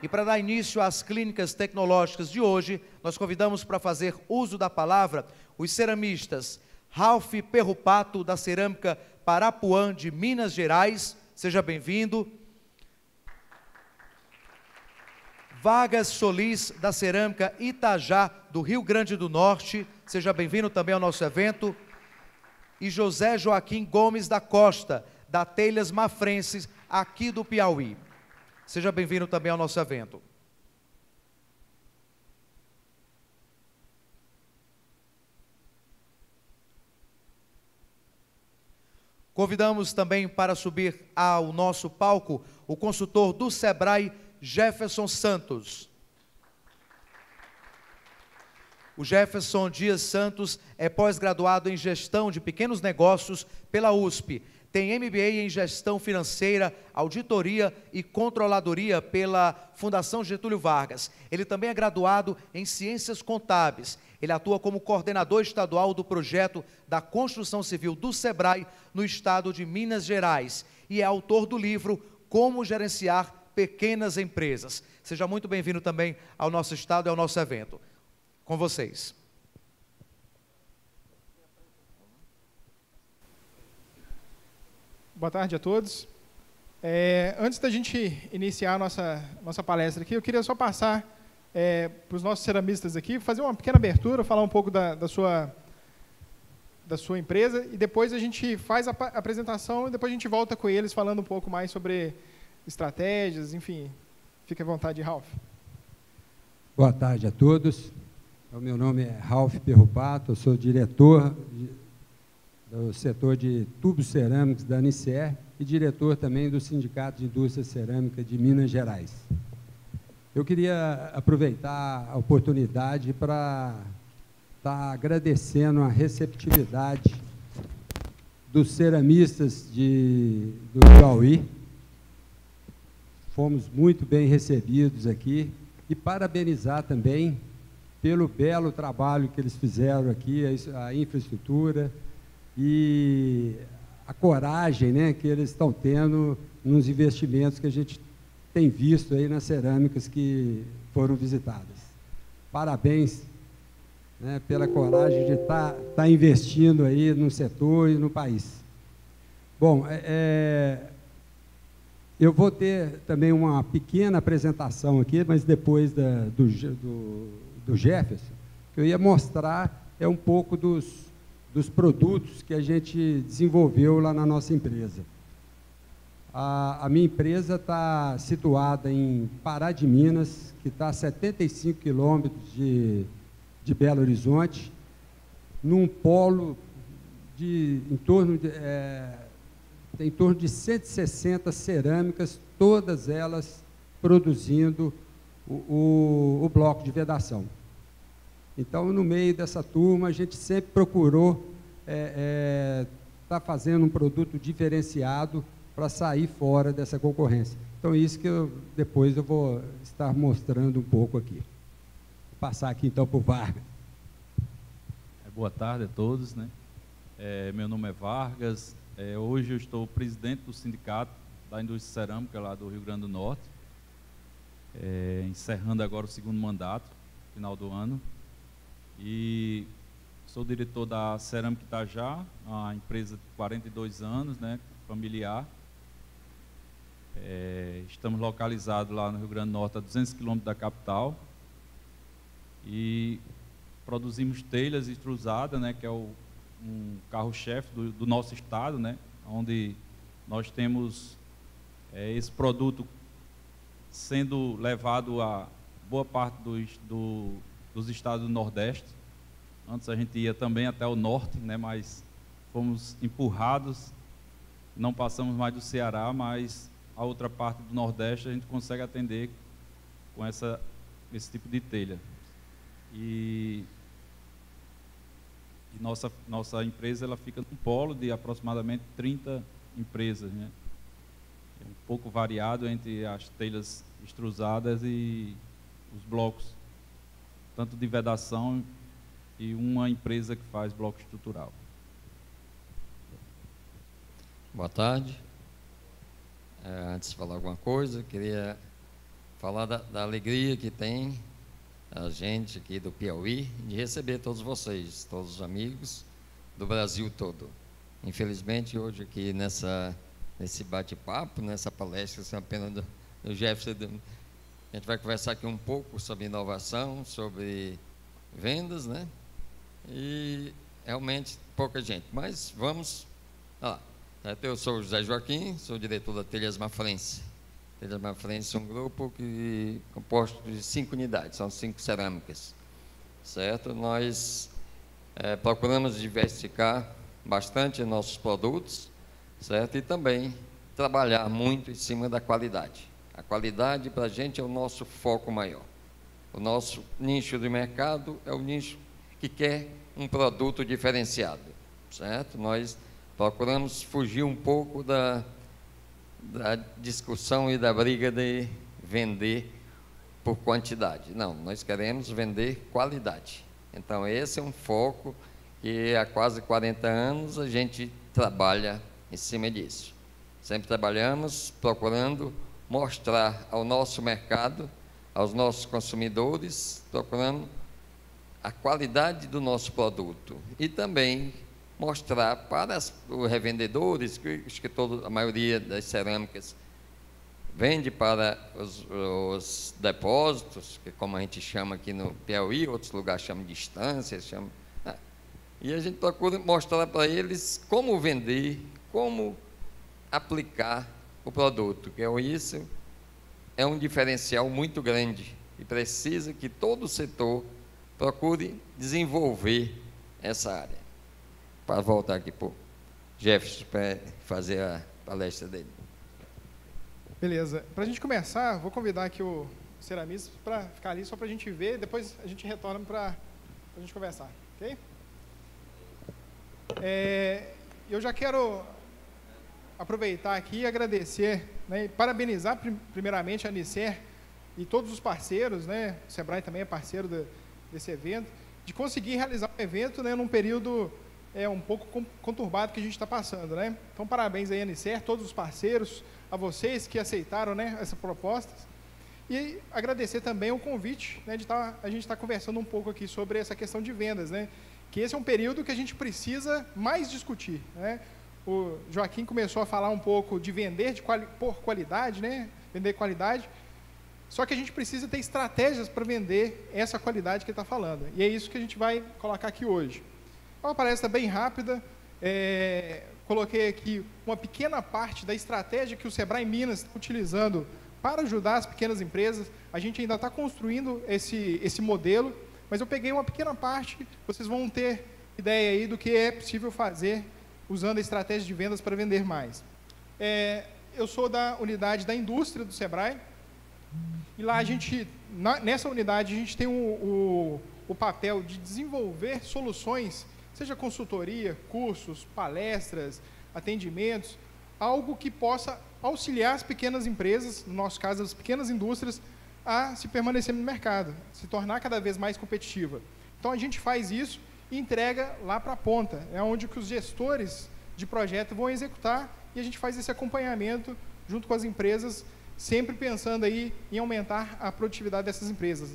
E para dar início às clínicas tecnológicas de hoje, nós convidamos para fazer uso da palavra os ceramistas Ralph Perrupato, da Cerâmica Parapuã, de Minas Gerais. Seja bem-vindo. Vargas Solis, da Cerâmica Itajá, do Rio Grande do Norte. Seja bem-vindo também ao nosso evento. E José Joaquim Gomes da Costa, da Telhas Mafrenses, aqui do Piauí. Seja bem-vindo também ao nosso evento. Convidamos também para subir ao nosso palco o consultor do Sebrae, Jefferson Santos. O Jefferson Dias Santos é pós-graduado em Gestão de Pequenos Negócios pela USP. Tem MBA em Gestão Financeira, Auditoria e Controladoria pela Fundação Getúlio Vargas. Ele também é graduado em Ciências Contábeis. Ele atua como coordenador estadual do projeto da Construção Civil do Sebrae no estado de Minas Gerais e é autor do livro Como Gerenciar Pequenas Empresas. Seja muito bem-vindo também ao nosso estado e ao nosso evento. Com vocês. Boa tarde a todos. Antes da gente iniciar a nossa palestra aqui, eu queria só passar para os nossos ceramistas aqui, fazer uma pequena abertura, falar um pouco da sua empresa, e depois a gente faz a apresentação e depois a gente volta com eles falando um pouco mais sobre estratégias, enfim. Fique à vontade, Ralph. Boa tarde a todos. O meu nome é Ralph Perrupato, eu sou diretor do setor de tubos cerâmicos da Anicer e diretor também do Sindicato de Indústria Cerâmica de Minas Gerais. Eu queria aproveitar a oportunidade para estar agradecendo a receptividade dos ceramistas do Piauí. Fomos muito bem recebidos aqui e parabenizar também pelo belo trabalho que eles fizeram aqui, a infraestrutura e a coragem, né, que eles estão tendo nos investimentos que a gente tem visto aí nas cerâmicas que foram visitadas. Parabéns, né, pela coragem de estar investindo aí no setor e no país. Bom, eu vou ter também uma pequena apresentação aqui, mas depois do Jefferson, que eu ia mostrar um pouco dos produtos que a gente desenvolveu lá na nossa empresa. A minha empresa está situada em Pará de Minas, que está a 75 quilômetros de Belo Horizonte, num polo em torno de 160 cerâmicas, todas elas produzindo o bloco de vedação. Então, no meio dessa turma, a gente sempre procurou estar fazendo um produto diferenciado para sair fora dessa concorrência. Então, isso que depois eu vou estar mostrando um pouco aqui. Vou passar aqui, então, para o Vargas. Boa tarde a todos, né? Meu nome é Vargas. Hoje eu estou presidente do Sindicato da Indústria Cerâmica lá do Rio Grande do Norte, encerrando agora o segundo mandato, final do ano. E sou diretor da Cerâmica Itajá, uma empresa de 42 anos, né, familiar. Estamos localizados lá no Rio Grande do Norte, a 200 quilômetros da capital. E produzimos telhas extrusadas, né, que é um carro-chefe do nosso estado, né, onde nós temos esse produto sendo levado a boa parte dos estados do Nordeste. Antes a gente ia também até o Norte, né, mas fomos empurrados, não passamos mais do Ceará, mas a outra parte do Nordeste a gente consegue atender com esse tipo de telha. E nossa empresa ela fica num polo de aproximadamente 30 empresas, né? É um pouco variado entre as telhas extrusadas e os blocos, tanto de vedação e uma empresa que faz bloco estrutural. Boa tarde. Antes de falar alguma coisa, queria falar da alegria que tem a gente aqui do Piauí de receber todos vocês, todos os amigos do Brasil todo. Infelizmente, hoje aqui nesse bate-papo, nessa palestra, isso é apenas do Jefferson, a gente vai conversar aqui um pouco sobre inovação, sobre vendas, né? E realmente pouca gente, mas vamos lá. Eu sou o José Joaquim, sou diretor da Telhas Mafrense. Telhas Mafrense é um grupo composto de 5 unidades, são 5 cerâmicas, certo? Nós procuramos diversificar bastante nossos produtos, certo? E também trabalhar muito em cima da qualidade. A qualidade para a gente é o nosso foco maior. O nosso nicho de mercado é o nicho que quer um produto diferenciado, certo? Nós procuramos fugir um pouco da discussão e da briga de vender por quantidade. Não, nós queremos vender qualidade. Então, esse é um foco que há quase 40 anos a gente trabalha em cima disso. Sempre trabalhamos procurando mostrar ao nosso mercado, aos nossos consumidores, procurando a qualidade do nosso produto e também mostrar para os revendedores, que a maioria das cerâmicas vende para os depósitos, que como a gente chama aqui no Piauí, outros lugares chamam de estâncias, e a gente procura mostrar para eles como vender, como aplicar o produto, que isso é um diferencial muito grande e precisa que todo o setor procure desenvolver essa área. Para voltar aqui para o Jefferson para fazer a palestra dele. Beleza. Para a gente começar, vou convidar aqui o ceramista para ficar ali só para a gente ver, depois a gente retorna para a gente conversar, ok? Eu já quero aproveitar aqui e agradecer, né, e parabenizar primeiramente a Anicer e todos os parceiros, né, o Sebrae também é parceiro desse evento, de conseguir realizar um evento, né, num período um pouco conturbado que a gente está passando, né? Então, parabéns aí, Anicer, todos os parceiros, a vocês que aceitaram, né, essa proposta. E agradecer também o convite, né, a gente estar conversando um pouco aqui sobre essa questão de vendas, né? Que esse é um período que a gente precisa mais discutir, né? O Joaquim começou a falar um pouco de vender por qualidade, né? Vender qualidade. Só que a gente precisa ter estratégias para vender essa qualidade que ele está falando. E é isso que a gente vai colocar aqui hoje. É uma palestra bem rápida. Coloquei aqui uma pequena parte da estratégia que o Sebrae Minas está utilizando para ajudar as pequenas empresas. A gente ainda está construindo esse modelo, mas eu peguei uma pequena parte, vocês vão ter ideia aí do que é possível fazer usando a estratégia de vendas para vender mais. Eu sou da unidade da indústria do Sebrae, e lá nessa unidade a gente tem o papel de desenvolver soluções, seja consultoria, cursos, palestras, atendimentos, algo que possa auxiliar as pequenas empresas, no nosso caso as pequenas indústrias, a se permanecer no mercado, se tornar cada vez mais competitiva. Então a gente faz isso e entrega lá para a ponta, é onde que os gestores de projeto vão executar e a gente faz esse acompanhamento junto com as empresas, sempre pensando aí em aumentar a produtividade dessas empresas.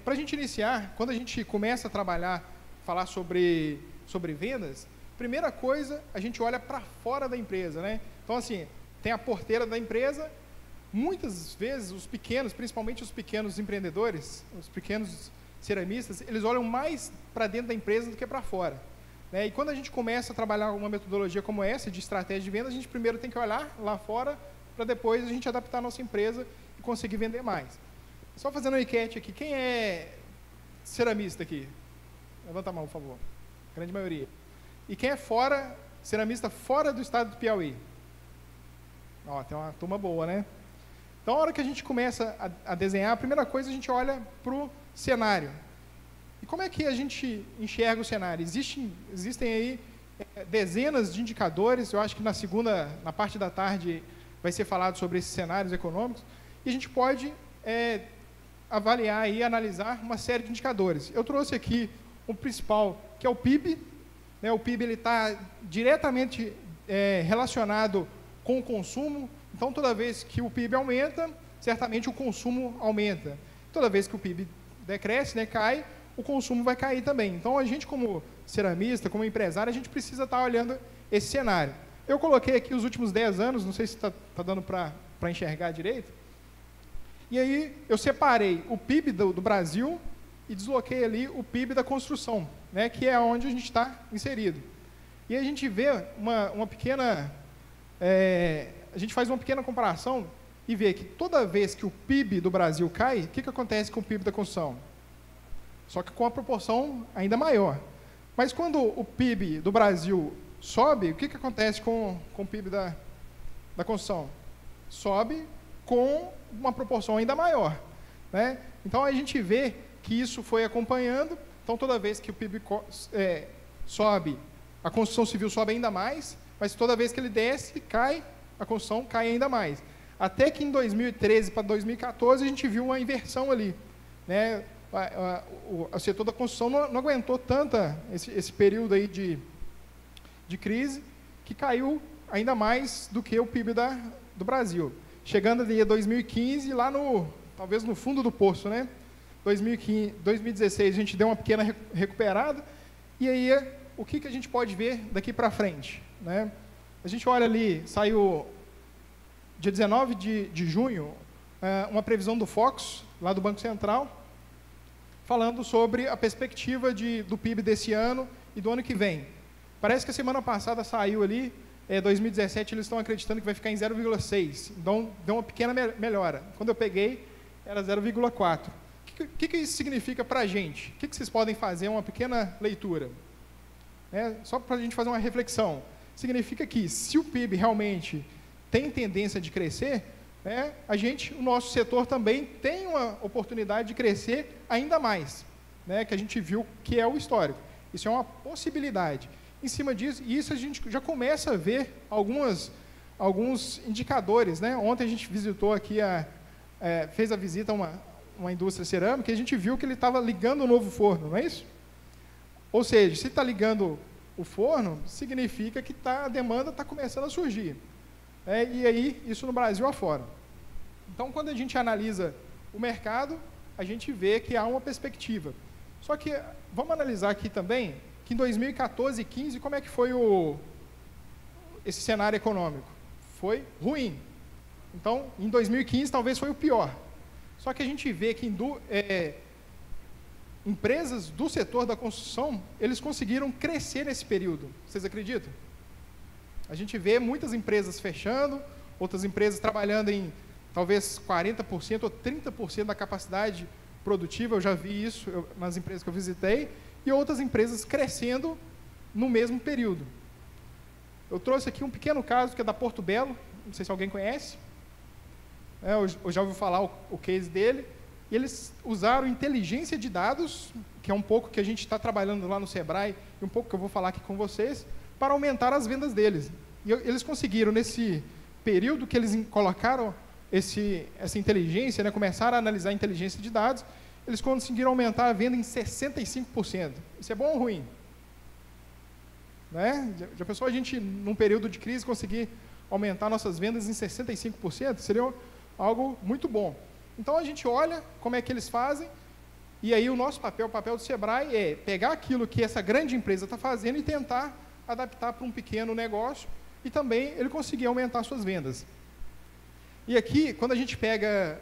Para a gente iniciar, quando a gente começa a falar sobre vendas, primeira coisa, a gente olha para fora da empresa, né? Então, assim, tem a porteira da empresa, muitas vezes os pequenos, principalmente os pequenos empreendedores, os pequenos ceramistas, eles olham mais para dentro da empresa do que para fora, né? E quando a gente começa a trabalhar uma metodologia como essa, de estratégia de venda, a gente primeiro tem que olhar lá fora, para depois a gente adaptar a nossa empresa e conseguir vender mais. Só fazendo uma enquete aqui, quem é ceramista aqui? Levanta a mão, por favor. Grande maioria. E quem é ceramista fora do estado do Piauí? Tem uma turma boa, né? Então, a hora que a gente começa a desenhar, a primeira coisa a gente olha para o cenário. E como é que a gente enxerga o cenário? Existem aí dezenas de indicadores, eu acho que na parte da tarde vai ser falado sobre esses cenários econômicos, e a gente pode avaliar e analisar uma série de indicadores. Eu trouxe aqui o principal, que é o PIB. Né? O PIB está diretamente relacionado com o consumo. Então, toda vez que o PIB aumenta, certamente o consumo aumenta. Toda vez que o PIB decresce, né, cai, o consumo vai cair também. Então, a gente, como ceramista, como empresário, a gente precisa estar olhando esse cenário. Eu coloquei aqui os últimos 10 anos, não sei se está dando para enxergar direito, e aí eu separei o PIB do Brasil e desloquei ali o PIB da construção, né, que é onde a gente está inserido. E a gente vê uma pequena... a gente faz uma pequena comparação e vê que toda vez que o PIB do Brasil cai, o que acontece com o PIB da construção? Só que com a proporção ainda maior. Mas quando o PIB do Brasil sobe, o que acontece com o PIB da construção? Sobe com uma proporção ainda maior, né? Então, a gente vê que isso foi acompanhando. Então, toda vez que o PIB sobe, a construção civil sobe ainda mais, mas toda vez que ele desce, cai, a construção cai ainda mais. Até que em 2013 para 2014, a gente viu uma inversão ali, né? O setor da construção não aguentou esse período aí de crise, que caiu ainda mais do que o PIB do Brasil. Chegando ali a 2015, lá talvez no fundo do poço, né? 2016 a gente deu uma pequena recuperada, e aí o que a gente pode ver daqui para frente, né? A gente olha ali, saiu dia 19 de junho, uma previsão do Focus, lá do Banco Central, falando sobre a perspectiva do PIB desse ano e do ano que vem. Parece que a semana passada saiu ali, 2017 eles estão acreditando que vai ficar em 0,6, então deu uma pequena melhora. Quando eu peguei, era 0,4. O que isso significa para a gente? O que vocês podem fazer? Uma pequena leitura. Só para a gente fazer uma reflexão. Significa que, se o PIB realmente tem tendência de crescer, o nosso setor também tem uma oportunidade de crescer ainda mais, né, que a gente viu que é o histórico. Isso é uma possibilidade. Em cima disso, a gente já começa a ver alguns indicadores, né? Ontem a gente visitou aqui, fez a visita a uma indústria cerâmica, e a gente viu que ele estava ligando o novo forno, não é isso? Ou seja, se está ligando o forno, significa que a demanda está começando a surgir. E aí, isso no Brasil afora. Então, quando a gente analisa o mercado, a gente vê que há uma perspectiva. Só que, vamos analisar aqui também, que em 2014 e 2015, como é que foi esse cenário econômico? Foi ruim. Então, em 2015, talvez foi o pior. Só que a gente vê que empresas do setor da construção, eles conseguiram crescer nesse período. Vocês acreditam? A gente vê muitas empresas fechando, outras empresas trabalhando em talvez 40% ou 30% da capacidade produtiva, eu já vi isso nas empresas que eu visitei, e outras empresas crescendo no mesmo período. Eu trouxe aqui um pequeno caso que é da Porto Belo, não sei se alguém conhece, eu já ouvi falar o case dele, e eles usaram inteligência de dados, que é um pouco que a gente está trabalhando lá no Sebrae, e um pouco que eu vou falar aqui com vocês, para aumentar as vendas deles. E eles conseguiram, nesse período que eles colocaram essa inteligência, né, começaram a analisar a inteligência de dados, eles conseguiram aumentar a venda em 65%. Isso é bom ou ruim? Né? Já pensou a gente, num período de crise, conseguir aumentar nossas vendas em 65%? Seria algo muito bom. Então, a gente olha como é que eles fazem, e aí o nosso papel, o papel do Sebrae, é pegar aquilo que essa grande empresa está fazendo e tentar adaptar para um pequeno negócio, e também ele conseguir aumentar suas vendas. E aqui, quando a gente pega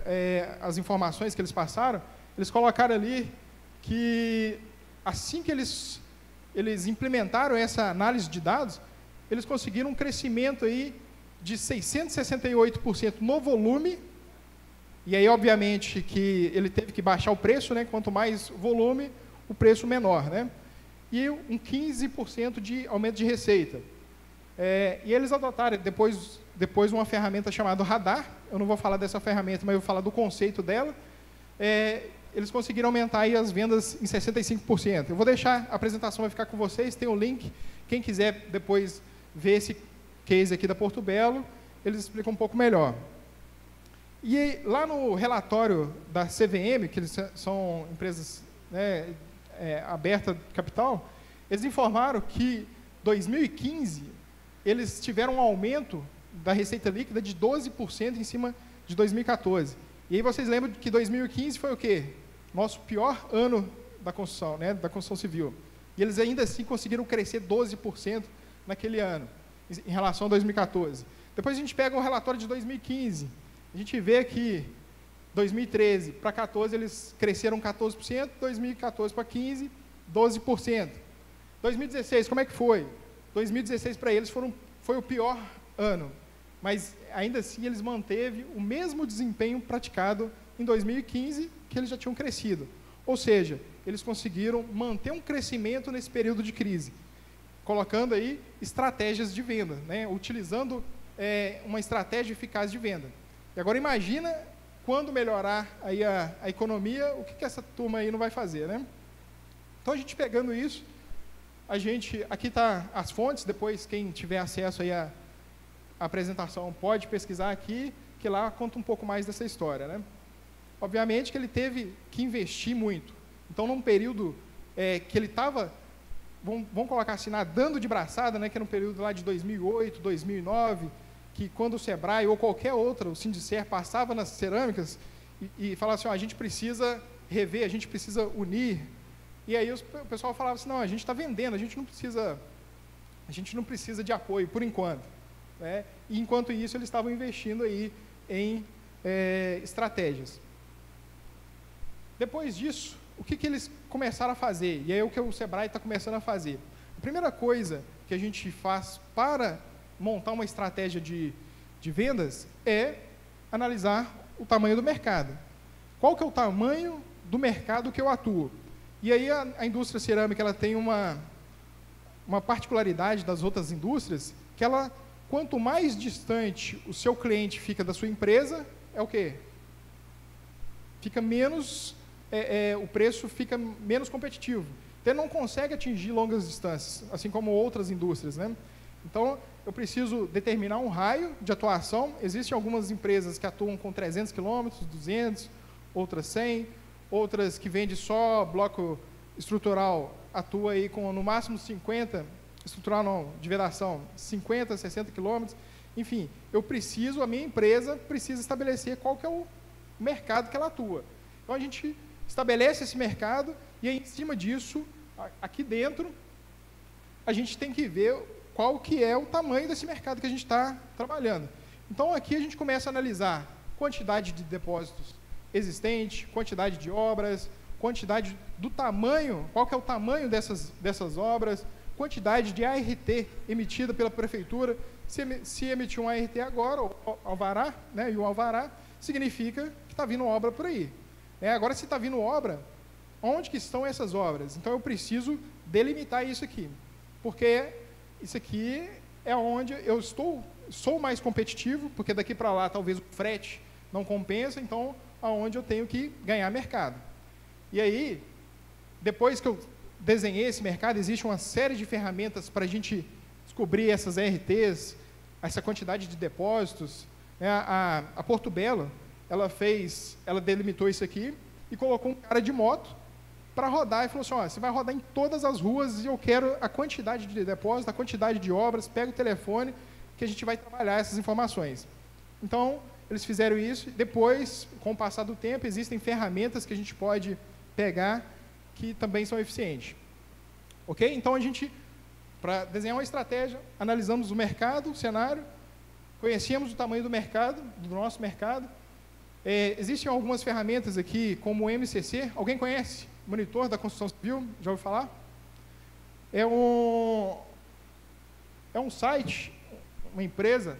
as informações que eles passaram, eles colocaram ali que, assim que eles implementaram essa análise de dados, eles conseguiram um crescimento aí de 668% no volume, e aí, obviamente, que ele teve que baixar o preço, né? Quanto mais volume, o preço menor, né? E um 15% de aumento de receita. E eles adotaram depois uma ferramenta chamada Radar. Eu não vou falar dessa ferramenta, mas eu vou falar do conceito dela. Eles conseguiram aumentar aí as vendas em 65%. Eu vou deixar, a apresentação vai ficar com vocês, tem o link. Quem quiser depois ver esse case aqui da Porto Belo, eles explicam um pouco melhor. E lá no relatório da CVM, que eles são empresas, né, aberta de capital, eles informaram que 2015 eles tiveram um aumento da receita líquida de 12% em cima de 2014. E aí vocês lembram que 2015 foi o quê? Nosso pior ano da construção, né, da construção civil. E eles ainda assim conseguiram crescer 12% naquele ano, em relação a 2014. Depois a gente pega o relatório de 2015, a gente vê que 2013 para 14 eles cresceram 14%, 2014 para 15, 12%. 2016, como é que foi? 2016 para eles foi o pior ano, mas ainda assim eles manteve o mesmo desempenho praticado em 2015, que eles já tinham crescido. Ou seja, eles conseguiram manter um crescimento nesse período de crise, colocando aí estratégias de venda, né? Utilizando uma estratégia eficaz de venda. E agora imagina quando melhorar aí a economia, o que essa turma aí não vai fazer, né? Então a gente pegando isso, aqui está as fontes, depois quem tiver acesso aí à apresentação pode pesquisar aqui, que lá conta um pouco mais dessa história, né? Obviamente que ele teve que investir muito. Então, num período que ele estava, vamos colocar assim, nadando de braçada, né, que era um período lá de 2008, 2009, que quando o Sebrae ou qualquer outra, o Sindicer, passava nas cerâmicas e falava assim, ó, a gente precisa rever, a gente precisa unir. E aí o pessoal falava assim, não, a gente está vendendo, a gente não precisa de apoio, por enquanto. Né? E enquanto isso, eles estavam investindo aí em estratégias. Depois disso, o que eles começaram a fazer? E aí é o que o Sebrae está começando a fazer. A primeira coisa que a gente faz para montar uma estratégia de vendas é analisar o tamanho do mercado. Qual que é o tamanho do mercado que eu atuo? E aí a indústria cerâmica ela tem uma particularidade das outras indústrias, que ela, quanto mais distante o seu cliente fica da sua empresa, é o quê? Fica menos... o preço fica menos competitivo. Então, ele não consegue atingir longas distâncias, assim como outras indústrias, né? Então, eu preciso determinar um raio de atuação. Existem algumas empresas que atuam com 300 km, 200, outras 100, outras que vendem só bloco estrutural, atua aí com no máximo 50, estrutural não, de vedação, 50, 60 km. Enfim, a minha empresa precisa estabelecer qual que é o mercado que ela atua. Então, a gente estabelece esse mercado e aí, em cima disso, aqui dentro, a gente tem que ver qual que é o tamanho desse mercado que a gente está trabalhando. Então, aqui a gente começa a analisar quantidade de depósitos existente, quantidade de obras, quantidade do tamanho, qual que é o tamanho dessas obras, quantidade de ART emitida pela prefeitura. Se emitir um ART agora, o alvará, né, e o alvará significa que está vindo obra por aí. Agora, se está vindo obra, onde que estão essas obras? Então, eu preciso delimitar isso aqui, porque isso aqui é onde eu sou mais competitivo, porque daqui para lá talvez o frete não compensa, então, aonde eu tenho que ganhar mercado. E aí, depois que eu desenhei esse mercado, existe uma série de ferramentas para a gente descobrir essas ARTs, essa quantidade de depósitos. A Porto Belo, ela delimitou isso aqui e colocou um cara de moto para rodar e falou assim, ó, você vai rodar em todas as ruas e eu quero a quantidade de depósito, a quantidade de obras, pega o telefone que a gente vai trabalhar essas informações. Então, eles fizeram isso. Depois, com o passar do tempo, existem ferramentas que a gente pode pegar que também são eficientes. Ok? Então, para desenhar uma estratégia, analisamos o mercado, o cenário, conhecemos o tamanho do mercado, do nosso mercado. Existem algumas ferramentas aqui, como o MCC. Alguém conhece? Monitor da Construção Civil? Já ouviu falar? É um site, uma empresa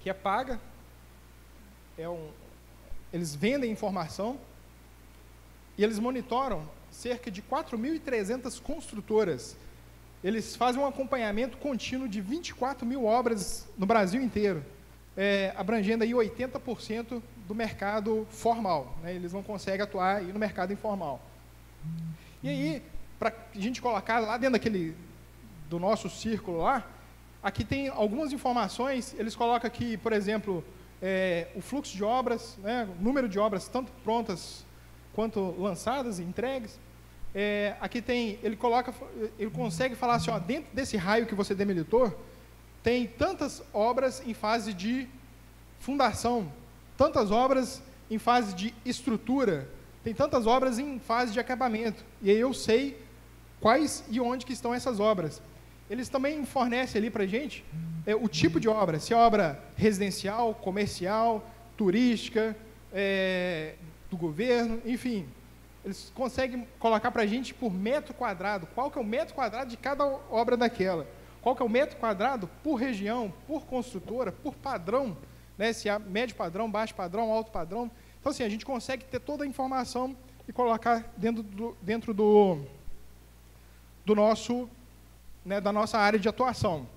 que é paga. Eles vendem informação e eles monitoram cerca de 4.300 construtoras. Eles fazem um acompanhamento contínuo de 24 mil obras no Brasil inteiro. Abrangendo aí 80% do mercado formal, né? Eles não conseguem atuar aí no mercado informal. E aí, para a gente colocar lá dentro do nosso círculo lá, aqui tem algumas informações. Eles colocam aqui, por exemplo, o fluxo de obras, né? O número de obras tanto prontas quanto lançadas e entregues. Aqui ele consegue falar assim, ó, dentro desse raio que você delimitou, tem tantas obras em fase de fundação, tantas obras em fase de estrutura, tem tantas obras em fase de acabamento. E aí eu sei quais e onde que estão essas obras. Eles também fornecem ali para a gente o tipo de obra, se é obra residencial, comercial, turística, do governo, enfim. Eles conseguem colocar para a gente por metro quadrado, qual que é o metro quadrado de cada obra daquela, qual que é o metro quadrado por região, por construtora, por padrão, né, se há médio padrão, baixo padrão, alto padrão. Então, assim, a gente consegue ter toda a informação e colocar dentro do nosso, né, da nossa área de atuação.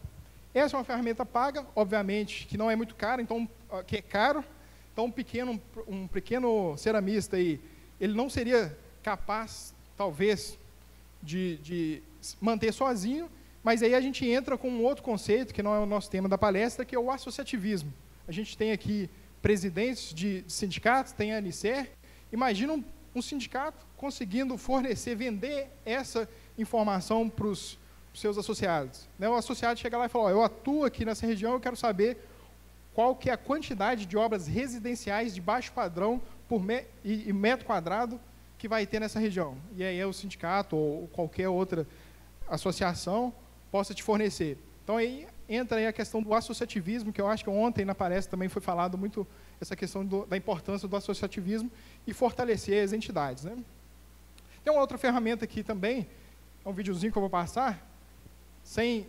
Essa é uma ferramenta paga, obviamente, que não é muito cara, então, que é caro. Então, um pequeno ceramista aí, ele não seria capaz, talvez, de manter sozinho, mas aí a gente entra com um outro conceito, que não é o nosso tema da palestra, que é o associativismo. A gente tem aqui presidentes de sindicatos, tem a Anicer. Imagina um sindicato conseguindo fornecer, vender essa informação para os seus associados. Né? O associado chega lá e fala, eu atuo aqui nessa região, eu quero saber qual que é a quantidade de obras residenciais de baixo padrão e metro quadrado que vai ter nessa região. E aí o sindicato ou qualquer outra associação possa te fornecer. Então, aí entra aí a questão do associativismo, que eu acho que ontem na palestra também foi falado muito essa questão da importância do associativismo e fortalecer as entidades. Né? Tem uma outra ferramenta aqui também, é um videozinho que eu vou passar, sem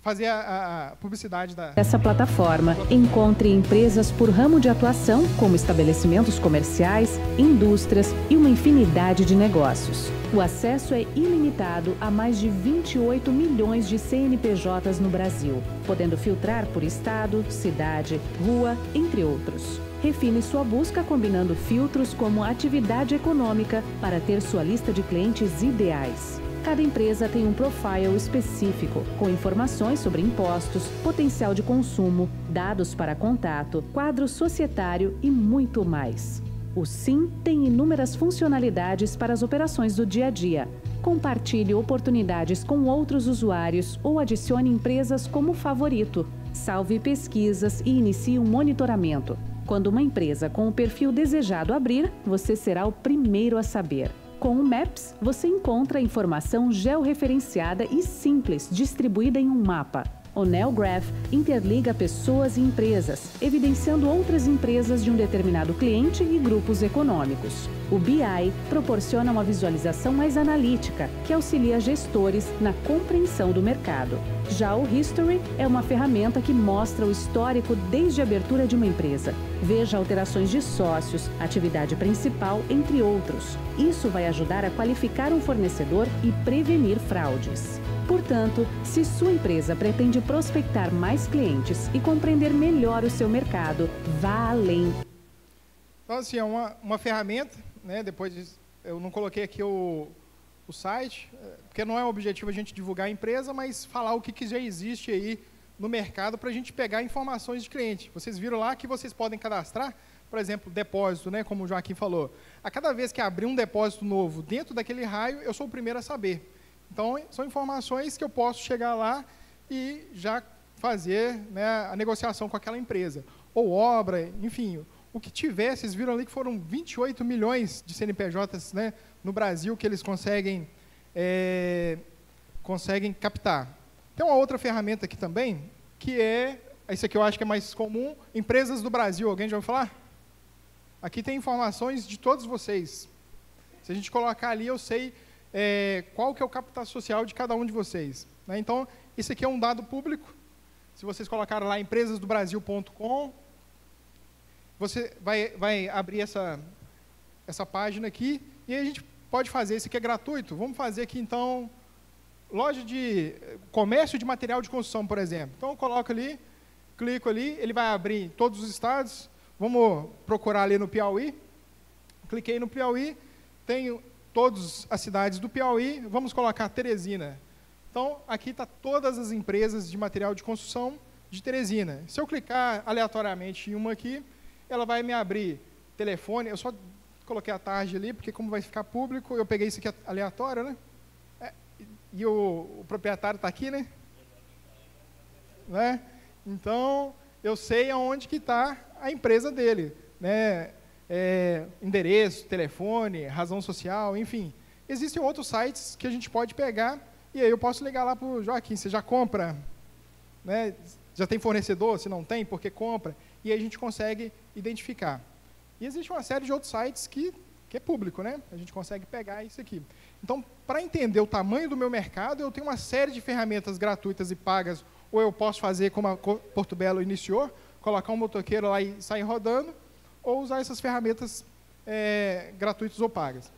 fazer a publicidade da... Essa plataforma encontre empresas por ramo de atuação, como estabelecimentos comerciais, indústrias e uma infinidade de negócios. O acesso é ilimitado a mais de 28 milhões de CNPJs no Brasil, podendo filtrar por estado, cidade, rua, entre outros. Refine sua busca combinando filtros como atividade econômica para ter sua lista de clientes ideais. Cada empresa tem um profile específico, com informações sobre impostos, potencial de consumo, dados para contato, quadro societário e muito mais. O SIM tem inúmeras funcionalidades para as operações do dia a dia. Compartilhe oportunidades com outros usuários ou adicione empresas como favorito. Salve pesquisas e inicie um monitoramento. Quando uma empresa com o perfil desejado abrir, você será o primeiro a saber. Com o Maps, você encontra informação georreferenciada e simples, distribuída em um mapa. O NeoGraph interliga pessoas e empresas, evidenciando outras empresas de um determinado cliente e grupos econômicos. O BI proporciona uma visualização mais analítica, que auxilia gestores na compreensão do mercado. Já o History é uma ferramenta que mostra o histórico desde a abertura de uma empresa. Veja alterações de sócios, atividade principal, entre outros. Isso vai ajudar a qualificar um fornecedor e prevenir fraudes. Portanto, se sua empresa pretende prospectar mais clientes e compreender melhor o seu mercado, vá além. Então, assim, é uma ferramenta, né? Depois eu não coloquei aqui o site, porque não é o objetivo a gente divulgar a empresa, mas falar o que já existe aí no mercado para a gente pegar informações de cliente. Vocês viram lá que vocês podem cadastrar, por exemplo, depósito, né? Como o Joaquim falou. A cada vez que abrir um depósito novo dentro daquele raio, eu sou o primeiro a saber. Então, são informações que eu posso chegar lá e já fazer, né, a negociação com aquela empresa. Ou obra, enfim, o que tiver. Vocês viram ali que foram 28 milhões de CNPJs, né, no Brasil que eles conseguem captar. Tem uma outra ferramenta aqui também, que é, esse aqui eu acho que é mais comum, Empresas do Brasil. Alguém já ouviu falar? Aqui tem informações de todos vocês. Se a gente colocar ali, eu sei... qual que é o capital social de cada um de vocês. Né? Então, isso aqui é um dado público. Se vocês colocarem lá empresasdobrasil.com, você vai abrir essa página aqui, e aí a gente pode fazer, isso aqui é gratuito, vamos fazer aqui então, loja de comércio de material de construção, por exemplo. Então, eu coloco ali, clico ali, ele vai abrir em todos os estados, vamos procurar ali no Piauí, cliquei no Piauí, tenho todas as cidades do Piauí, vamos colocar Teresina. Então, aqui está todas as empresas de material de construção de Teresina. Se eu clicar aleatoriamente em uma aqui, ela vai me abrir telefone, eu só coloquei a tarde ali, porque como vai ficar público, eu peguei isso aqui aleatório, né? E o proprietário está aqui, né? Então, eu sei aonde que está a empresa dele, né? Endereço, telefone, razão social, enfim. Existem outros sites que a gente pode pegar, e aí eu posso ligar lá para o Joaquim, você já compra, né? Já tem fornecedor? Se não tem, por que compra? E aí a gente consegue identificar. E existe uma série de outros sites que é público, né? A gente consegue pegar isso aqui. Então, para entender o tamanho do meu mercado, eu tenho uma série de ferramentas gratuitas e pagas, ou eu posso fazer como a Porto Belo iniciou, colocar um motoqueiro lá e sair rodando, ou usar essas ferramentas gratuitas ou pagas.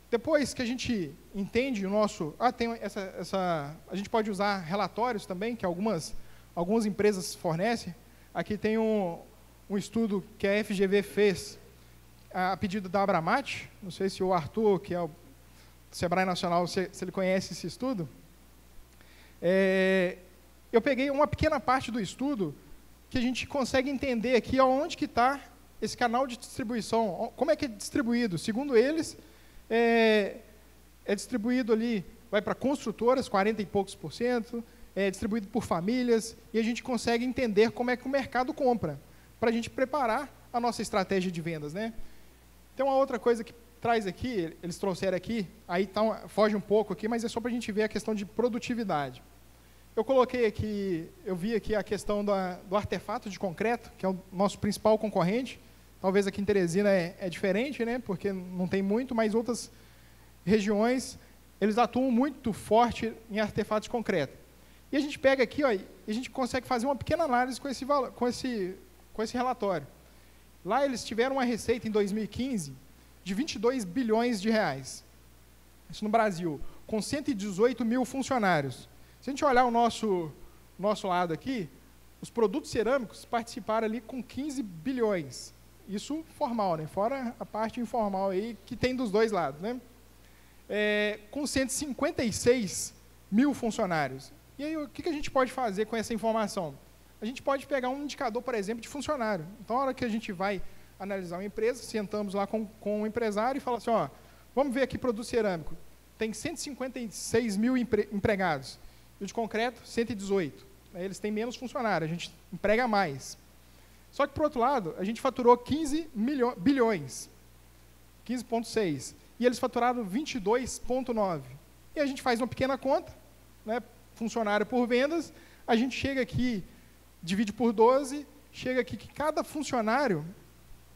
Depois que a gente entende o nosso... tem a gente pode usar relatórios também, que algumas empresas fornecem. Aqui tem um estudo que a FGV fez a pedido da Abramat. Não sei se o Arthur, que é o Sebrae Nacional, se ele conhece esse estudo. Eu peguei uma pequena parte do estudo que a gente consegue entender aqui onde que está esse canal de distribuição, como é que é distribuído. Segundo eles, é distribuído ali, vai para construtoras, 40 e poucos %, é distribuído por famílias, e a gente consegue entender como é que o mercado compra, para a gente preparar a nossa estratégia de vendas, né? Tem uma outra coisa que traz aqui, eles trouxeram aqui, aí foge um pouco aqui, mas é só para a gente ver a questão de produtividade. Eu coloquei aqui, eu vi aqui a questão do artefato de concreto, que é o nosso principal concorrente. Talvez aqui em Teresina é diferente, né? Porque não tem muito, mas outras regiões, eles atuam muito forte em artefatos de concreto. E a gente pega aqui, ó, e a gente consegue fazer uma pequena análise com esse relatório. Lá eles tiveram uma receita em 2015 de 22 bilhões de reais. Isso no Brasil, com 118 mil funcionários. Se a gente olhar o nosso lado aqui, os produtos cerâmicos participaram ali com 15 bilhões. Isso formal, né? Fora a parte informal aí que tem dos dois lados, né? Com 156 mil funcionários. E aí, o que a gente pode fazer com essa informação? A gente pode pegar um indicador, por exemplo, de funcionário. Então, na hora que a gente vai analisar uma empresa, sentamos lá com um empresário e fala assim, ó, vamos ver aqui produto cerâmico. Tem 156 mil empregados. E o de concreto, 118. Eles têm menos funcionários, a gente emprega mais. Só que, por outro lado, a gente faturou 15 bilhões, 15,6. E eles faturaram 22,9. E a gente faz uma pequena conta, né, funcionário por vendas, a gente chega aqui, divide por 12, chega aqui que cada funcionário,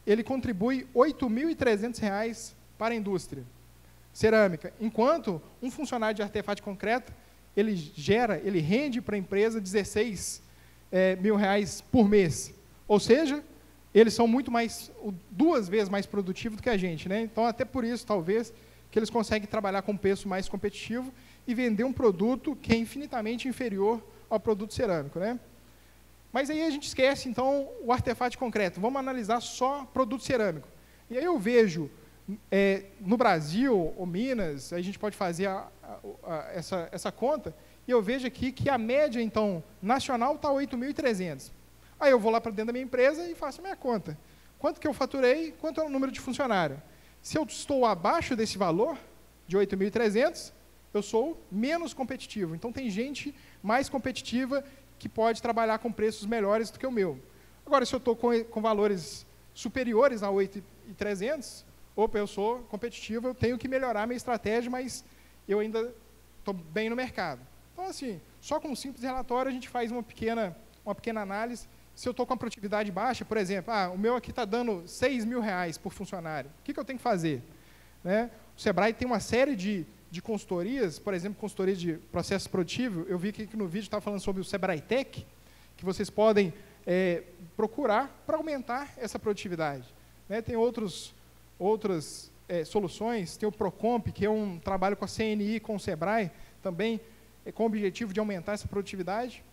ele contribui R$ 8.300 para a indústria cerâmica, enquanto um funcionário de artefato de concreto, ele rende para a empresa 16 mil reais por mês. Ou seja, eles são duas vezes mais produtivos do que a gente, né? Então, até por isso, talvez, que eles conseguem trabalhar com preço mais competitivo e vender um produto que é infinitamente inferior ao produto cerâmico, né? Mas aí a gente esquece, então, o artefato de concreto. Vamos analisar só produto cerâmico. E aí eu vejo, no Brasil, ou Minas, a gente pode fazer essa conta, e eu vejo aqui que a média, então, nacional está 8.300. Aí eu vou lá para dentro da minha empresa e faço a minha conta. Quanto que eu faturei, quanto é o número de funcionário? Se eu estou abaixo desse valor, de 8.300, eu sou menos competitivo. Então, tem gente mais competitiva que pode trabalhar com preços melhores do que o meu. Agora, se eu estou com valores superiores a 8.300, opa, eu sou competitivo, eu tenho que melhorar a minha estratégia, mas eu ainda estou bem no mercado. Então, assim, só com um simples relatório a gente faz uma pequena análise. Se eu estou com a produtividade baixa, por exemplo, o meu aqui está dando R$ 6.000 por funcionário, o que eu tenho que fazer? Né? O Sebrae tem uma série de consultorias, por exemplo, consultoria de processo produtivo. Eu vi que aqui no vídeo estava falando sobre o Sebrae Tech, que vocês podem procurar para aumentar essa produtividade. Né? Tem outras soluções, tem o Procomp, que é um trabalho com a CNI, com o Sebrae, também com o objetivo de aumentar essa produtividade.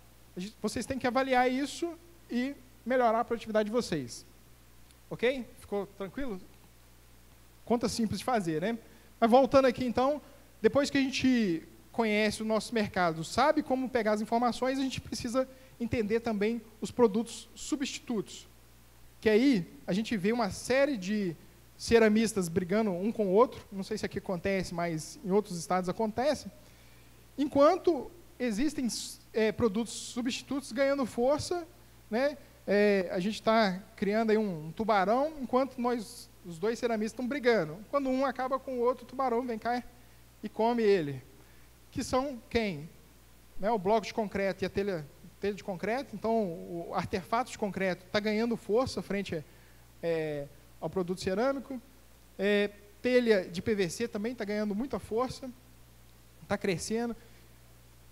Vocês têm que avaliar isso e melhorar a produtividade de vocês. Ok? Ficou tranquilo? Conta simples de fazer, né? Mas voltando aqui, então, depois que a gente conhece o nosso mercado, sabe como pegar as informações, a gente precisa entender também os produtos substitutos. Que aí a gente vê uma série de ceramistas brigando um com o outro, não sei se aqui acontece, mas em outros estados acontece, enquanto existem produtos substitutos ganhando força né? A gente está criando aí um tubarão, enquanto os dois ceramistas estão brigando. Quando um acaba com o outro, o tubarão vem cá e come ele. Que são quem? Né, o bloco de concreto e a telha de concreto. Então, o artefato de concreto está ganhando força frente ao produto cerâmico. Telha de PVC também está ganhando muita força, está crescendo.